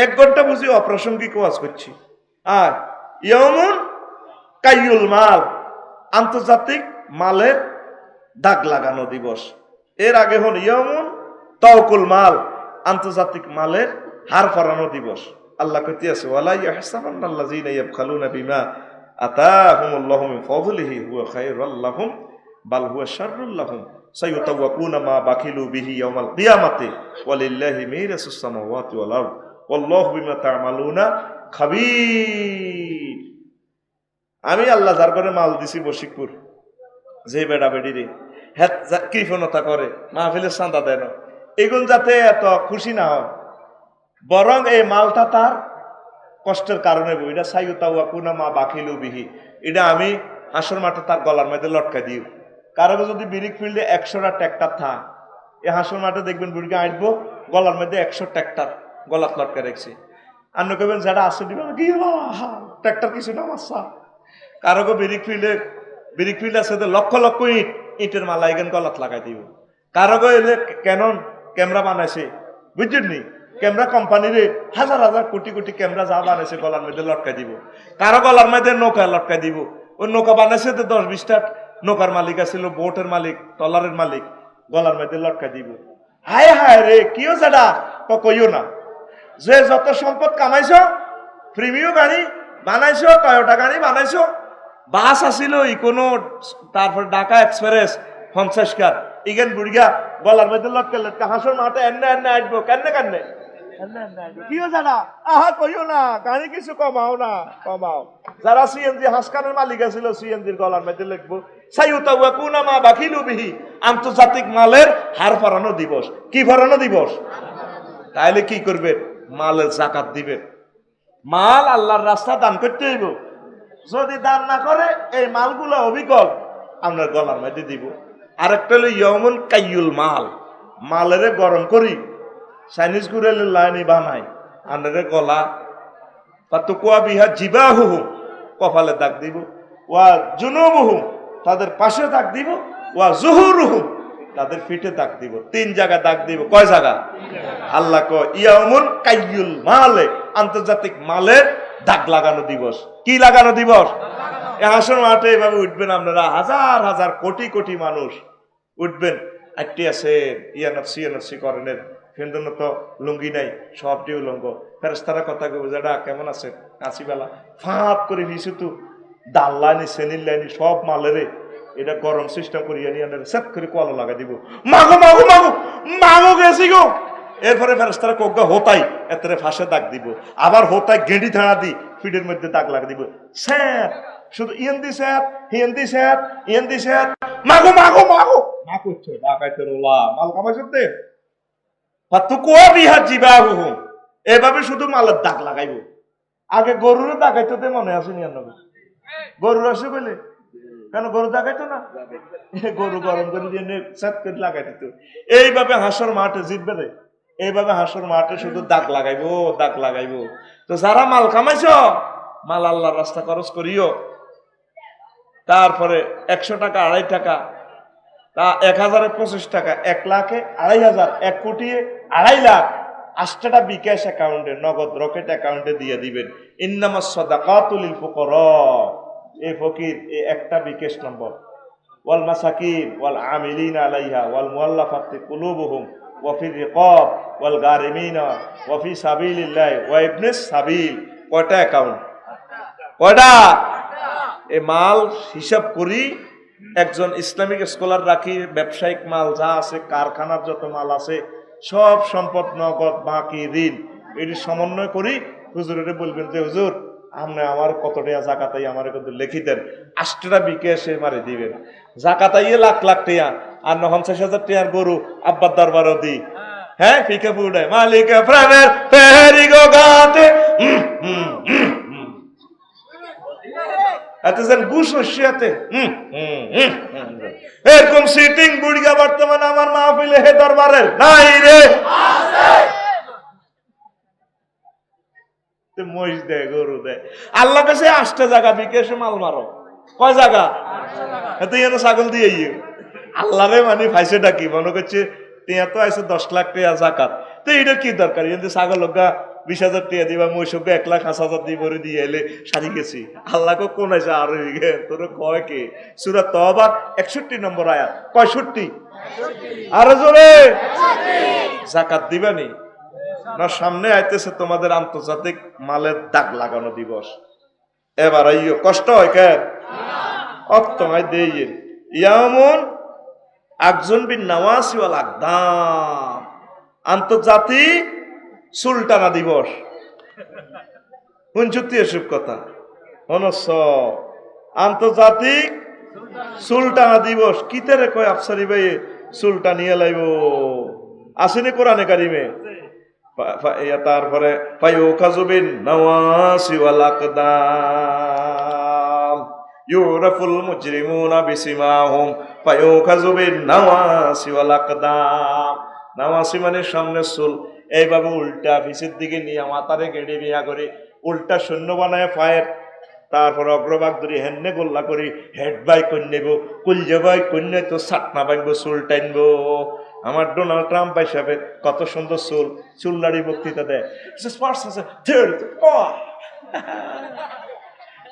1 ঘন্টা বুঝি অপ্রাসঙ্গিক ওয়াজ করছি। আর ইয়াউমুন কাইয়ুল মাল, আন্তর্জাতিক মালের দাগ লাগানো দিবস। এর আগে হল ইয়াউমুন তাওকুল মাল, আন্তর্জাতিক মালের হার ফরানো দিবস। আল্লাহ কইতে আছে ওয়ালা ইয়াহসাবান্নাল্লাযীনা ইয়াবখালুনা বিমা আতাহুমুল্লাহু মিন ফাদলিহি হুয়া খায়রুল লাহুম বাল হুয়া শাররুল লাহুম সায়ুতাওয়াকুনা মা বাখিলু বিহি ইয়াওমাল কিয়ামাতি ওয়ালিল্লাহি মিরাসুস সামাওয়াতি ওয়াল আরদ ওয়াল্লাহু বিমা তা'মালুনা খাবীর। আমি আল্লাহ যার করে মাল দিছি বশিকপুর, যে বেড়া বেড়ি রে হ্যাঁ কৃপণতা করে, মাহফিলে চাঁদা দেয় না, এগুন যাতে এত খুশি না হয়, বরং এই মালটা তার কষ্টের কারণে এটা সাইয়ুতাওয়াকুনা মা বাখিলু বিহি, এটা আমি হাসর মাঠে তার গলার মধ্যে লটকা দিই। কারো যদি বিরিক ফিল্ডে 100টা ট্র্যাক্টর থা, এই হাসর মাঠে দেখবেন বুড়িকে আঁটবো গলার মধ্যে 100 ট্র্যাক্টর গলাত লটকা রেখেছি। আর কবেন যারা আসে দিবেন কি ট্র্যাক্টর কিছু না মাসা। কারো বিরিক ফিল্ড আছে লক্ষ লক্ষ ইটের মালা এখান গলাত লাগাই দিব। কারো এলে ক্যানন ক্যামেরা বানাইছে, বুঝছেন নি, ক্যামেরা কোম্পানির হাজার হাজার কোটি কোটি ক্যামেরা যা বানাইছে গলার মধ্যে লটকাই দিব। কারো গলার মধ্যে নৌকা লটকাই দিব। ওই নৌকা বানাইছে তো 10-20টা নৌকার মালিক আছিল, বোটের মালিক, ট্রলারের মালিক, গলার মধ্যে লটকাই দিব। হায় হায় রে কিও সেটা তো কইও না। যে যত সম্পদ কামাইছ, প্রিমিয় গাড়ি বানাইছো, টয়োটা গাড়ি বানাইছো, বাস আসিল ইকোনো, তারপর ঢাকা এক্সপ্রেস 50 কার, ইগেন বুড়িয়া গলার মধ্যে লটকে লটকে হাসর মাঠে এনে এনে আসবো কেনে কিও জানা আহা কইও না, গাড়ি কিছু কমাও না, কমাও। যারা সিএনজি হাসকানের মালিক আছিল সিএনজির গলার মধ্যে লিখবো সাইয়ুতাওয়াকুনা মা বাখিলু বিহি, আন্তর্জাতিক মালের হার ফরানো দিবস। কি ফরানো দিবস? তাইলে কি করবে? মালের যাকাত দিবে। মাল আল্লাহর রাস্তা দান করতে হইব। যদি দান না করে এই মালগুলো অবিকল আপনার গলার মধ্যে দিব। আরেকটা হলো ইয়াউমুল কাইয়ুল মাল, মালেরে গরম করি চাইনিজ গুড়ের লাইনি বানাই আনারে গলা পাতুকুয়া বিহা জিবাহুহুম, কপালে দাগ দিব, ওয়া জুনুবুহুম, তাদের পাশে দাগ দিব, ওয়া জুহুরুহুম, তাদের পিঠে দাগ দিব। 3 জায়গায় দাগ দিব। কয় জায়গা? আল্লাহ কয় ইয়াউমুল কাইয়ুল মালে, আন্তর্জাতিক মালের দাগ লাগানো দিবস। কি লাগানো দিবস? হাসর মাঠে এভাবে উঠবেন আপনারা, হাজার হাজার কোটি কোটি মানুষ উঠবেন। একটি আছে ইয়ানফসি করেনের ফেন্দন তো লুঙ্গি নাই, সবটি উলঙ্গ। ফেরেশতারা কথা কইব যেটা কেমন আছে কাশি বেলা ফাঁপ করে নিচে তো ডাল লাইনি সেনির লাইনি সব মালেরে এটা গরম সিস্টেম করিয়া নিয়ে সেট করে কলা লাগাই দিব। মাগো মাগো মাগো মাগো গেছি গো। এরপরে ফেরেশতারা কোগা হোতাই এতরে ফাঁসে দাগ দিব, আবার হোতাই গেঁড়ি ধাঁড়া দি ফিডের মধ্যে দাগ লাগা দিব। স্যার শুধু ইয়েন্দি স্যার হিয়েন্দি স্যার ইয়েন্দি স্যার মাগো মাগো মাগো মা করছো ডাকাইতে রোলা মাল কামাইছতে পাতুকুয়া বিহা জিবাহুহুম, এভাবে শুধু মালের দাগ লাগাইব। আগে গরুর দাগাইতো মনে আছে নি? গরুর আসে বলে কেন গরু দাগাইতো না? গরু গরম করে দিয়ে সেট করে লাগাই দিত। এইভাবে হাসর মাঠে জিতবে রে, এইভাবে হাসর মাঠে শুধু দাগ লাগাইবো দাগ লাগাইবো। তো যারা মাল কামাইছ, মাল আল্লাহর রাস্তা খরচ করিও। তারপরে 100 টাকা 2.5 টাকা, তা 1000-এ 25 টাকা, 1 লাখে 2500, 1 কোটি 2.5 লাখ 8টা বিকাশ অ্যাকাউন্টে, নগদ রকেট অ্যাকাউন্টে দিয়ে দিবেন। ইন্নামাস সাদাকাতু লিল ফুকারা, এই ফকির এই একটা বিকাশ নম্বর, ওয়াল মাসাকিন ওয়াল আমিলিনা আলাইহা ওয়াল মুআল্লাফাতি কুলুবুহুম ওয়া ফির রিকাব ওয়াল গারিমিনা ওয়া ফি সাবিলিল্লাহ ওয়া ইবনিস সাবিল। কয়টা অ্যাকাউন্ট? কয়টা? এই মাল হিসাব করি একজন ইসলামিক স্কলার রাখি, ব্যবসায়িক মাল যা আছে, কারখানার যত মাল আছে, সব সম্পদ নগদ বাকি ঋণ, এটি সমন্বয় করি হুজুরের বলবেন যে হুজুর আপনি আমার কত টাকা জাকাতাই আমার কিন্তু লিখি দেন, 8টা বিকাশে মারে দিবেন। জাকাতাইয়ে লাখ লাখ টাকা আর 50,000 টাকার গরু আব্বার দরবারও দি। হ্যাঁ ফিকে ফুডে মালিক প্রেমের ফেরি গো গাতে এরকম সিটিং বুড়িয়া বর্তমানে আমার মাহফিলে হে দরবারের নাই রে। মহিষ দেয়, গরু দেয়। আল্লাহ কাছে 8টা জায়গা বিকেশে মাল মারো। কয় জায়গা? এত ছাগল দিয়ে আল্লাহ রে মানে ফাইসে ডাকি মনে করছে টিয়া তো আছে 10 লাখ টাকা জাকাত, তো এটা কি দরকার? ছাগল 20,000 টাকা দিবা, মই সব 1,05,000 দিয়ে ভরে দিয়ে এলে সারি গেছি। আল্লাহকে কোন আছে আর তোর কয় কে? সূরা তওবা 61 নম্বর আয়াত। 65 আরো জোরে যাকাত দিবানি না? সামনে আইতেছে তোমাদের আন্তর্জাতিক মালের দাগ লাগানো দিবস। এবার আইও কষ্ট হয় কে? অত্তমায় দেই ইয়ামুন আকজুন বিন নাওয়াসি ওয়াল আকদাম, আন্তর্জাতিক সুলতানা দিবস। শুনছুতি এসব কথা? হনস আন্তর্জাতিক সুলতানা দিবস কিতারে কয় আফসারি ভাই সুলতানিয়া লাইব আসেনি কোরআনে কারিমে। তারপরে ফায়ুখাজুবিন নাওয়াসি ওয়াল আকদাম ইউরাফুল মুজরিমুনা বিসিমাহুম ফায়ুখাজুবিন নাওয়াসি ওয়াল আকদাম। নাওয়াসি মানে সামনে চুল, এইভাবে উল্টা পিছের দিকে নিয়ে মাথারে গেড়ে বিয়া করে উল্টা শূন্য বানায় ফায়ের, তারপর অগ্রভাগ ধরে হেন্নে গোল্লা করি হেড বাই করে নেব, কুলজে বাই কন্যা তো সাটনা বাঁধবো, চুল টাইনবো। আমার ডোনাল্ড ট্রাম্প হিসাবে কত সুন্দর চুল, চুল্লারি বক্তৃতা দেয়,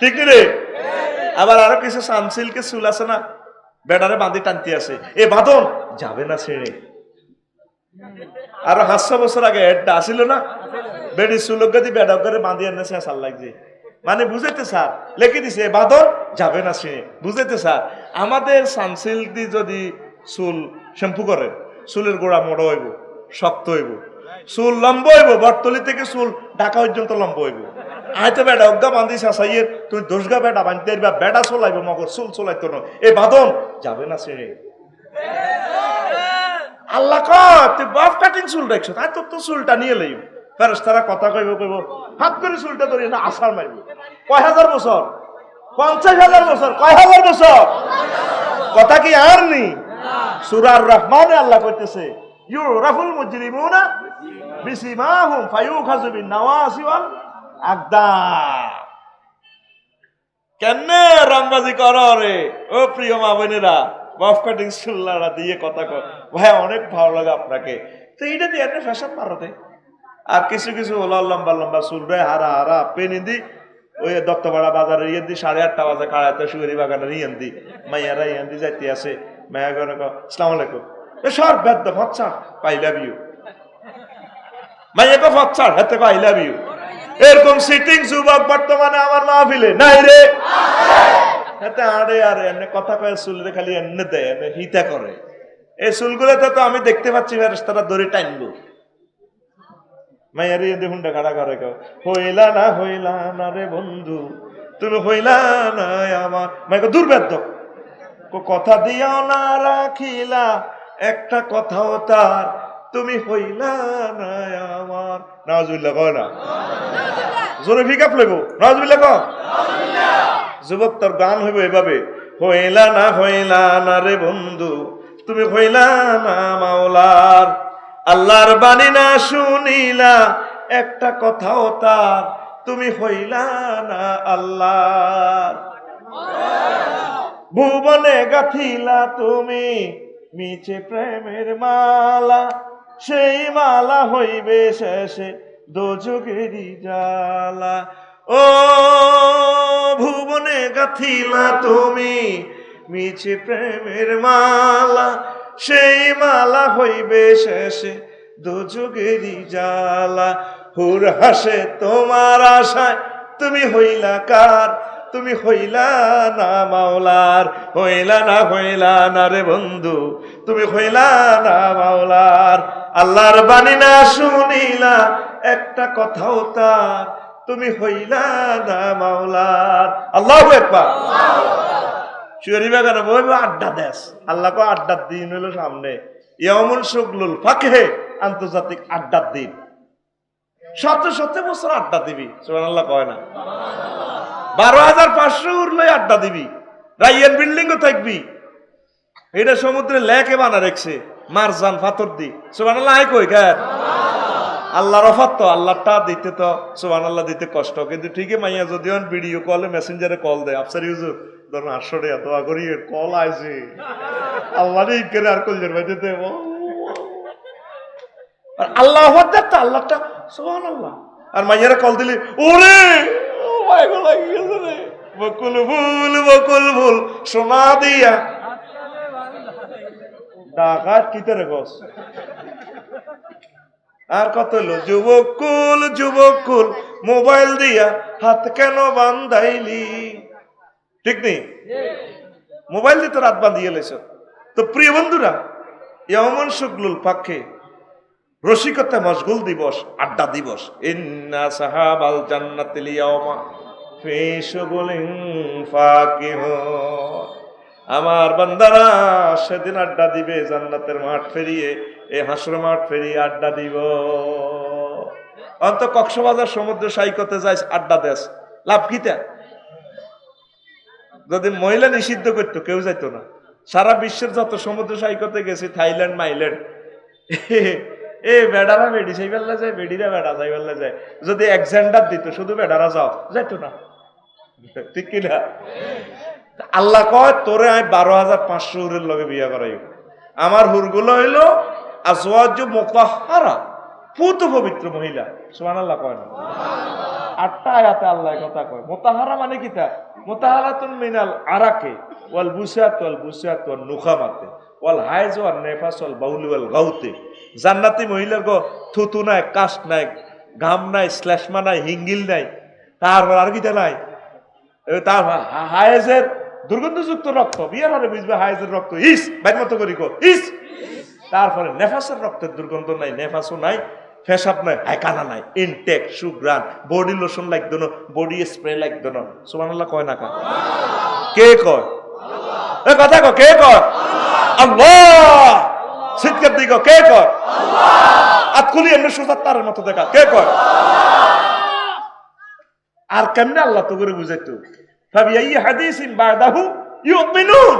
ঠিক রে? আবার আরো কিছু সানসিল্কের চুল আছে না, বেড়ারে বাঁধি টানতে আছে, এ বাঁধন যাবে না ছেড়ে। আরো 500 বছর আগে হেডটা আসিল না, বেড়ি চুলগাদি বেড়া করে বাঁধি আনে শেষাল লাগছে, মানে বুঝাইতে স্যার লেখে দিছে বাঁধন যাবে না ছিঁড়ে, বুঝাইতে স্যার। আমাদের সানসিল্ক দিয়ে যদি চুল শ্যাম্পু করেন, চুলের গোড়া মোড়ো হইব, শক্ত হইব, চুল লম্বা হইব, বটতলি থেকে চুল ঢাকা পর্যন্ত লম্বা হইব। আয়তো বেড়া অজ্ঞা বান্ধি চাষাইয়ের তুই দোষগা বেড়া বাঁধতে পারবা, বেড়া চলাইব মগর চুল চলাইতো না, এ বাঁধন যাবে না ছিঁড়ে। আল্লাহ কয় তুই বাফ কাটিং চুল দেখছো, তাই তোর তো চুলটা নিয়ে লইব। ফেরেশতারা কথা কইব কইব হাত করে চুলটা ধরে না আসার মারব। কয় হাজার বছর? 50,000 বছর। কয় হাজার বছর? কথা কি আর নি? সূরা আর-রহমানে আল্লাহ কইতেছে ইউরাফুল মুজরিমুনা বিসিমাহুম ফায়ুখাযু বিন নাওয়াসি ওয়াল আকদাম। কেনে রংবাজি করো রে ও প্রিয় মা বোনেরা, বাফ কাটিং চুল্লারা দিয়ে কথা কয় ভাই অনেক ভালো লাগে আপনাকে, তো এইটা দিয়ে একটা ফ্যাশন মারো দে। আর কিছু কিছু লম্বা লম্বা চুল রে হারা হারা পেনি দি ওই দত্তপাড়া বাজারে ইয়ে দি 8:30 বাজে কাড়াইতে সুগরি বাগানের ইয়েন দি মাইয়ারা ইয়েন দি যাইতে আছে, মায়া করে আসসালামু আলাইকুম, এ সর বেদ ফচ্ছা আই লাভ ইউ, মাইয়া কো ফচ্ছা হাতে আই লাভ ইউ। এরকম সিটিং যুবক বর্তমানে আমার মাহফিলে নাই রে, হাতে আড়ে আরে এমনি কথা কয়ে চুল রে খালি এমনি দেয়, এমনি হিতা করে। এই চুলগুলোতে তো আমি দেখতে পাচ্ছি ফেরেশতারা দড়ি টাইনবো। মাইয়ারি হুন্ডা খাড়া করে হইলা না রে বন্ধু, তুমি হইলা না আমার। মাইকে দুর্বেদ্য কথা দিয়াও না রাখিলা একটা কথাও তার, তুমি হইলা না আমার। নাউজুবিল্লাহ কয় না, জোরে ফিকাপ লইব নাউজুবিল্লাহ কয়। যুবক তোর গান হইব এভাবে, হইলা না রে বন্ধু, তুমি হইলা না মাওলার। আল্লাহর বাণী না শুনিলা একটা কথাও তার, তুমি হইলা না আল্লাহর। ভুবনে গাথিলা তুমি মিছে প্রেমের মালা, সেই মালা হইবে শেষে দোজখেরই জ্বালা। ও ভুবনে গাথিলা তুমি মিছে প্রেমের মালা, সেই মালা হইবে শেষে দোজখেরই জ্বালা। হুর হাসে তোমার আশায়, তুমি হইলা কার, তুমি হইলা না মাওলার। হইলা না রে বন্ধু, তুমি হইলা না মাওলার। আল্লাহর বাণী না শুনিলা একটা কথাও তার, তুমি হইলা না মাওলার। আল্লাহু আকবার। শুয়ারিবা কেন বলবো আড্ডা দেশ, আল্লাহ কো আড্ডার দিন হইলো সামনে, ইয়াউমুল শুগলুল ফাকহে, আন্তর্জাতিক আড্ডার দিন। 700 বছর আড্ডা দিবি, সুবহানাল্লাহ কয় না? 12,500 উঠলে আড্ডা দিবি, রাইয়ান বিল্ডিং ও থাকবি। এটা সমুদ্রে লেকে বানা রেখছে মারজান পাথর দি, সুবহানাল্লাহ কই গায়। আল্লাহর অফাত তো, আল্লাহটা দিতে তো সুবহানাল্লাহ দিতে কষ্ট, কিন্তু ঠিকই মাইয়া যদিও ভিডিও কলে মেসেঞ্জারে কল দেয়, আফসার ইউজুর ধরুন 800 টাকা দোয়া করি কল আইছে আল্লাহ রে করে আর কলজের ভাই দিতে আল্লাহ তো আল্লাহটা সুবহানাল্লাহ। আর মাইয়ারা কল দিলি ওরে ও মাই গো লাগি গেছে রে বকুল ফুল সোনা দিয়া ডাকাত কিতে গছ। আর কত হলো যুবকুল মোবাইল দিয়া হাত কেন বান্ধাইলি, ঠিক নেই? মোবাইল দিয়ে তো রাত বান্ধিয়ে লেছ। তো প্রিয় বন্ধুরা, এমন শুকলুল পাখে রসিকতা মশগুল দিবস, আড্ডা দিবস। ইন্না সাহাবাল জান্নাতিল ইয়াওমা ফি শুগুলিন ফাকিহুন। আমার বান্দারা সেদিন আড্ডা দিবে জান্নাতের মাঠ ফেরিয়ে, এই হাসর মাঠ ফেরিয়ে আড্ডা দিব। অন্ত কক্সবাজার সমুদ্র সৈকতে যাইস আড্ডা দেস, লাভ কিতা? যদি মহিলা নিষিদ্ধ করতো কেউ যাইতো না। সারা বিশ্বের যত সমুদ্র সৈকতে গেছি, থাইল্যান্ড মাইল্যান্ড, এ বেড়ারা বেড়ি সেই বেলা যায়, বেড়িরা বেড়া যাই বেলা যায়। যদি এক্সেন্ডার দিত শুধু বেড়ারা যাও, যাইতো না, ঠিক কিনা? আল্লাহ কয় তোরে আমি 12,500 হুরের লগে বিয়া করাই। আমার হুরগুলো হইলো আজওয়াজু মুতাহহারা, পুত পবিত্র মহিলা। সুবহানাল্লাহ কয় না? 8টা আয়াতে আল্লাহ কথা কয়। মুতাহহারা মানে কিতা? মুতাহহারাতুন মিনাল আরাকে ওয়াল বুসাত ওয়াল নুখামাতে ওয়াল হাইজ ওয়াল নেফাস ওয়াল বাউল ওয়াল গাউতে। জান্নাতি মহিলার গো থুতু নাই, কাস্ট নাই, ঘাম নাই, শ্লেষ্মা নাই, হিঙ্গিল নাই, তারপর আর কিতা নাই, তার হায়েজের দুর্গন্ধযুক্ত রক্ত। বিয়ের হলে বুঝবে হায়েজের রক্ত ইস বাইর মতো করি কো ইস। তারপরে নেফাসের রক্তের দুর্গন্ধ নাই, নেফাসও নাই, ফেসাব নাই, হাইকানা নাই, ইনটেক সুগ্রান, বডি লোশন লাগতো না, বডি স্প্রে লাগতো না। সুবহানাল্লাহ কয় না? কে কয়? এ কথা কয়, কে কয়? আল্লাহ। সিটকার দিকে কে কয়? আতকুলি এমনি সোজা তারের মতো দেখা, কে কয়? আর কেমনে আল্লাহ তো করে বুঝাইতো? ফাবিআইয়ি হাদিসিন বাদাহু ইউমিনুন।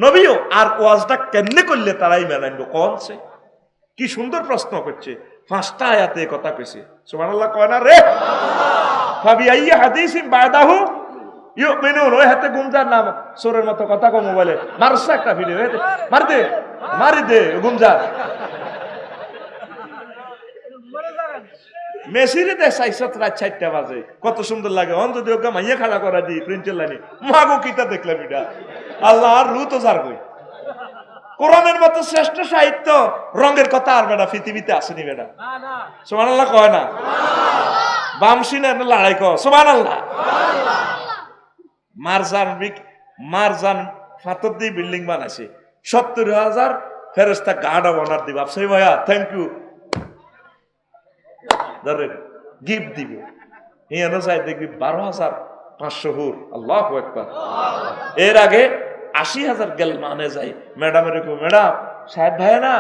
নবীও আর ওয়াজটা কেমনে করলে তারাই মেনাইলো? কোনছে কি সুন্দর প্রশ্ন করছে। 5টা আয়াতে কথা কইছে। সুবহানাল্লাহ কয় না রে? ফাবিআইয়ি হাদিসিন বাদাহু ইউমিনুন। ওই হাতে গুমজার নাম সোরের মতো কথা কো মোবাইলে মারছে একটা ভিডিও, মারি দে গুমজার মেসিরে দেয় 4:30 বাজে, কত সুন্দর লাগে। অন যদি ওকে মাইয়া খাড়া করা দিই প্রিন্টের লাইনে, মাগো কিতা দেখলাম এটা। আল্লাহ আর রু তো যার কই। কোরআনের মতো শ্রেষ্ঠ সাহিত্য রঙের কথা আর বেটা পৃথিবীতে আসেনি বেটা। সুবহানাল্লাহ কয় না? বামসিনে লড়াই কর সুবহানাল্লাহ। মারজান ফাতর দিয়ে বিল্ডিং বানাইছে, 70,000 ফেরেশতা গাড়া বানার দিব। সেই ভাইয়া থ্যাংক ইউ ধরেন গিফট দিব। হিয়ানো চাই দেখবি 12,500 হুর। আল্লাহু আকবার। এর আগে 80,000 গেল মানে যাই। ম্যাডামের ম্যাডাম সাহেব ভাই না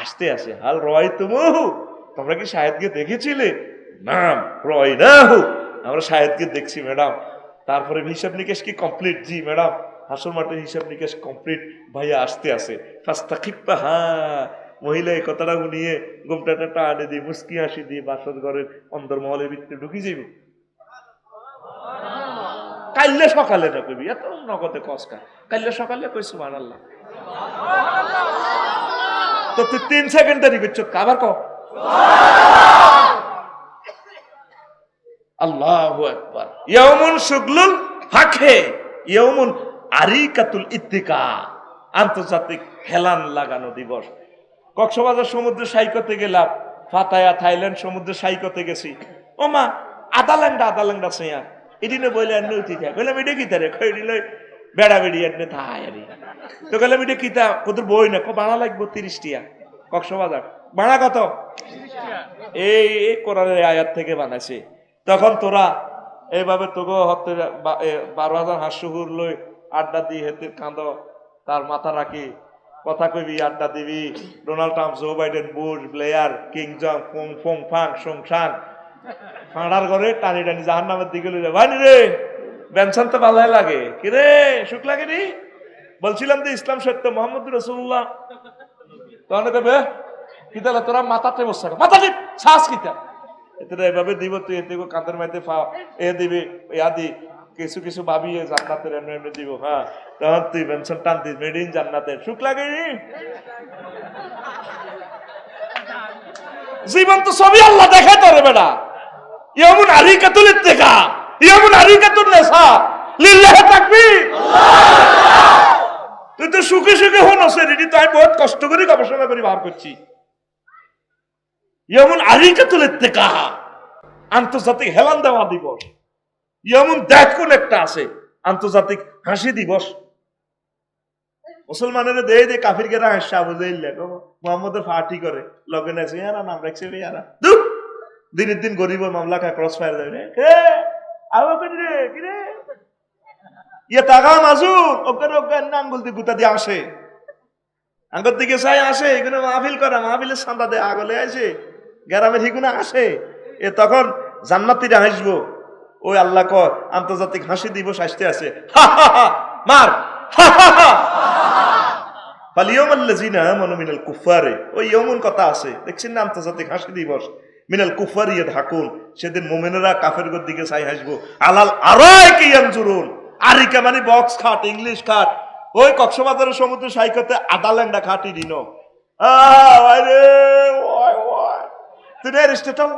আসতে আসে হাল রয় তুমি, তোমরা কি সাহেবকে দেখেছিলে? নাম রয় না হু, আমরা সাহেবকে দেখছি ম্যাডাম। তারপরে হিসাব নিকেশ কি কমপ্লিট? জি ম্যাডাম, হাসর মাঠের হিসাব নিকেশ কমপ্লিট, ভাইয়া আসতে আসে। ফাস্তাকিপ্পা হ্যাঁ। মহিলা এই কথাটা শুনিয়ে গোমটাটা টানে দিয়ে মুস্কি হাসি দিয়ে বাসর ঘরের অন্দরমহলের ভিতরে ঢুকি যাইব। কাইলে সকালে না কইবি, এত নগদে কসকা। কাইলে সকালে কই সুবহানাল্লাহ। তো তুই 3 সেকেন্ড দেরি করছ, আবার ক আল্লাহু আকবার। ইয়াউমুন শুগলুল ফাখে ইয়াউমুন আরিকাতুল ইত্তিকা, আন্তর্জাতিক হেলান লাগানো দিবস। কক্সবাজার সমুদ্র সৈকতে গেলাম, পাতায়া থাইল্যান্ড সমুদ্র সৈকতে গেছি। ও মা আদা ল্যাংডা সেয়া এদিনে বইলে এনে উঠি থাকে। বললাম এটা কিতা রে? কইলে বেড়া বেড়ি এনে থাই আরে। তো গেলাম এটা কিতা? কত বই না ভাড়া লাগবো 30 টাকা। কক্সবাজার ভাড়া কত? এই কোরআনের আয়াত থেকে বানাইছে। তখন তোরা এইভাবে তোকে হতে 12,500 হুর লই আড্ডা দি হেতে কাঁদ, তার মাথা রাখি কথা কইবি, আড্ডা দিবি। Donald Trump, Joe Biden, Bush, Blair, Kim Jong, ফং ফাং সংসান ফাঁড়ার ঘরে টানি টানি জাহান নামের দিকে লইলে ভাই রে বেনসান তো ভালোই লাগে। কিরে সুখ লাগে নি? বলছিলাম যে ইসলাম সত্য, মোহাম্মদ রাসূলুল্লাহ। তখন দেবে কিতা তোরা মাথাতে বসে মাথা টিপ শ্বাস কিতা এতে এভাবে দিব। তুই এতে কাঁধের মাইতে ফা এ দিবি ইয়াদি কিছু কিছু ভাবি জান্নাতের এমনি এমনি দিব। হ্যাঁ তখন তুই পেনশন টান দিস মেড ইন জান্নাতের। সুখ লাগে জীবন তো সবই আল্লাহ দেখাই তোরে বেটা। ইয়ামুন আরিকাতুল ইত্তিকা, ইয়ামুন আরিকাতুন নিসা, লিল্লাহি তাকবীর। তুই তো সুখে সুখে হনস রেডি, তাই বহুত কষ্ট করে গবেষণা করে বার করছি। ইয়ামুন আরিকাতুল ইত্তিকা, আন্তর্জাতিক হেলান দেওয়া দিবস। ইয়ামুন দেখুন একটা আছে, আন্তর্জাতিক হাসি দিবস। মুসলমানের দেয় দে কাফির গেরা হাসা বুঝাইল মোহাম্মদের ফাটি করে লগন আছে ইয়ারা নাম রাখছে ইয়ারা দিনের দিন গরিব মামলা কা ক্রস ফায়ার দেবে রে কে আও কই রে কি রে ইয়া টাকা মাজুর ওকে ওকে আঙ্গুল দি গুতা দিয়ে আসে, আঙ্গুল দিকে চাই আসে, এগুলো মাহফিল করা, মাহফিলের সান্দা দেয় আগলে আসে, গ্রামের হিগুনা আসে। এ তখন জান্নাতীরা হাসবো, ওই আল্লাহ কয় আন্তর্জাতিক হাসি দিবস আসতে আছে, মার ফালিয়ামাল্লাযিনা আমানু মিনাল কুফারে, ওই ইয়মুন কথা আছে দেখছেন না, আন্তর্জাতিক হাসি দিবস। মিনাল কুফারি ইয়াদহাকুন, সেদিন মুমিনরা কাফেরদের দিকে চাই হাসবো। আলাল আরাইকি ইয়ানজুরুন, আরিকা মানে বক্স খাট, ইংলিশ খাট, ওই কক্সবাজারের সমুদ্র সৈকতে আদালেন্ডা খাটি দিনো। আরে ওই ওই তুই এরিস্টটল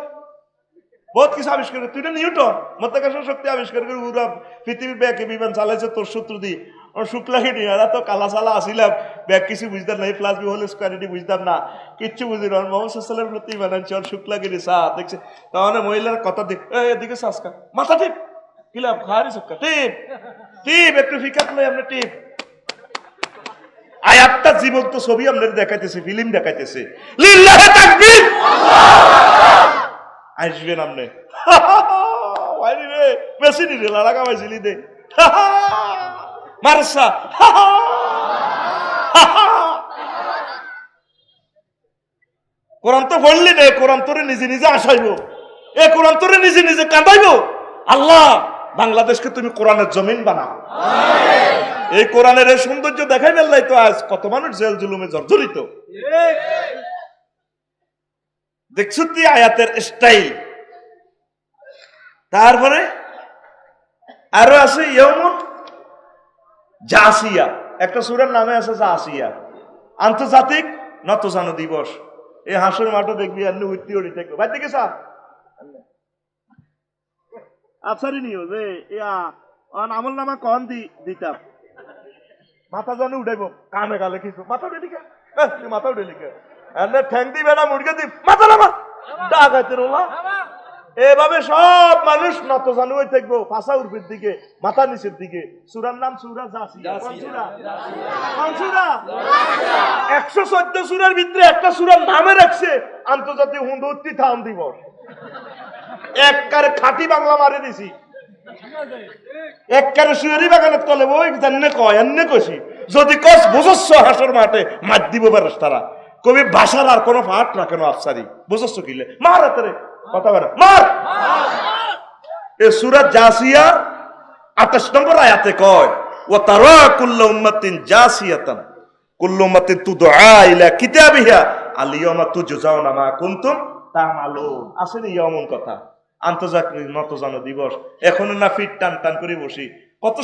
বহুত কিছু আবিষ্কার করে, তুই না নিউটন মধ্যাকর্ষণ শক্তি আবিষ্কার করে পুরো পৃথিবীর ব্যাগে বিমান চালাইছে তোর সূত্র দিয়ে। শুক্লাকে নিয়ে এরা তো কালা চালা আসিলাম, ব্যাগ কিছু বুঝতাম না, এই প্লাস বি হোল স্কোয়ারিটি বুঝতাম না, কিচ্ছু বুঝি না। মোহাম্মদ সাল্লাল্লাহু আলাইহি প্রতি বানাচ্ছি ওর শুক্লাগিরি চা দেখছে, তাহলে মহিলার কথা দিক এদিকে চাষকা মাথা টিপ কিলাম খারি চক্কা টিপ টিপ একটু ফিকাত লই আমরা টিপ। আয়াতটা জীবন্ত ছবি আপনাদের দেখাইতেছে, ফিল্ম দেখাইতেছে। লিল্লাহি তাকবীর, আসবেন আপনি ওয়াইনি রে মেশিনি রে লাড়া কামাইছিলি দে মারসা। কোরআন তো বললি নে, কোরআন তোরে নিজে নিজে আসাইব, এ কোরআন তোরে নিজে নিজে কাঁদাইব। আল্লাহ বাংলাদেশকে তুমি কোরআনের জমিন বানাও। এই কোরআনের এই সৌন্দর্য দেখাই বেললাই তো আজ কত মানুষ জেল জুলুমে জর্জরিত। দেখছো তুই আয়াতের স্টাইল। তারপরে আরো আছে ইয়মুন জাসিয়া, একটা সূরার নামে আছে জাসিয়া, আন্তর্জাতিক নতজানু দিবস। এই হাসুর মাঠে দেখবি এমনি উঠতি উঠি থাকবে ভাই দেখে সা আফসারি নিও যে আমল নামা কন দিতাম মাথা জানে উঠাইব কানে গালে কিছু মাথা উঠে লিখে মাথা উঠে লিখে এনে ঠ্যাং দি বেড়া মুরগে দি মাথা নামা ডাকাইতে রোলা। এভাবে সব মানুষ নত জানু হয়ে থাকবো ফাঁসা উর্ফের দিকে, মাথা নিচের দিকে। সূরার নাম সূরা জাসিয়া। কোন সূরা? 114 সূরার ভিতরে একটা সূরার নামে রাখছে আন্তর্জাতিক হুন্ডুত্তি থাম দিবস। এককারে খাঁটি বাংলা মারি দিছি, এককারে শুয়ারি বাগানের তলে ওই জান্নে কয় এন্নে কইছি, যদি কস বুঝছ হাসর মাঠে মার দিব বেরস তারা কবি ভাষার আর কোনো ফাট না কেন আফসারি বুঝছ কিলে মার হাতে কথা বলে মার। এ সূরা জাসিয়া 28 নম্বর আয়াতে কয় ওয়া তারা কুল্লু উম্মাতিন জাসিয়াতান কুল্লু উম্মাতিন তুদআ ইলা কিতাবিহা আল ইয়াওমা তুজজাউনা মা কুনতুম তা'মালুন। আসেনি এমন কথা আন্তর্জাতিক নতজানু দিবস, এখনো না ফিট টান টান করে বসি কত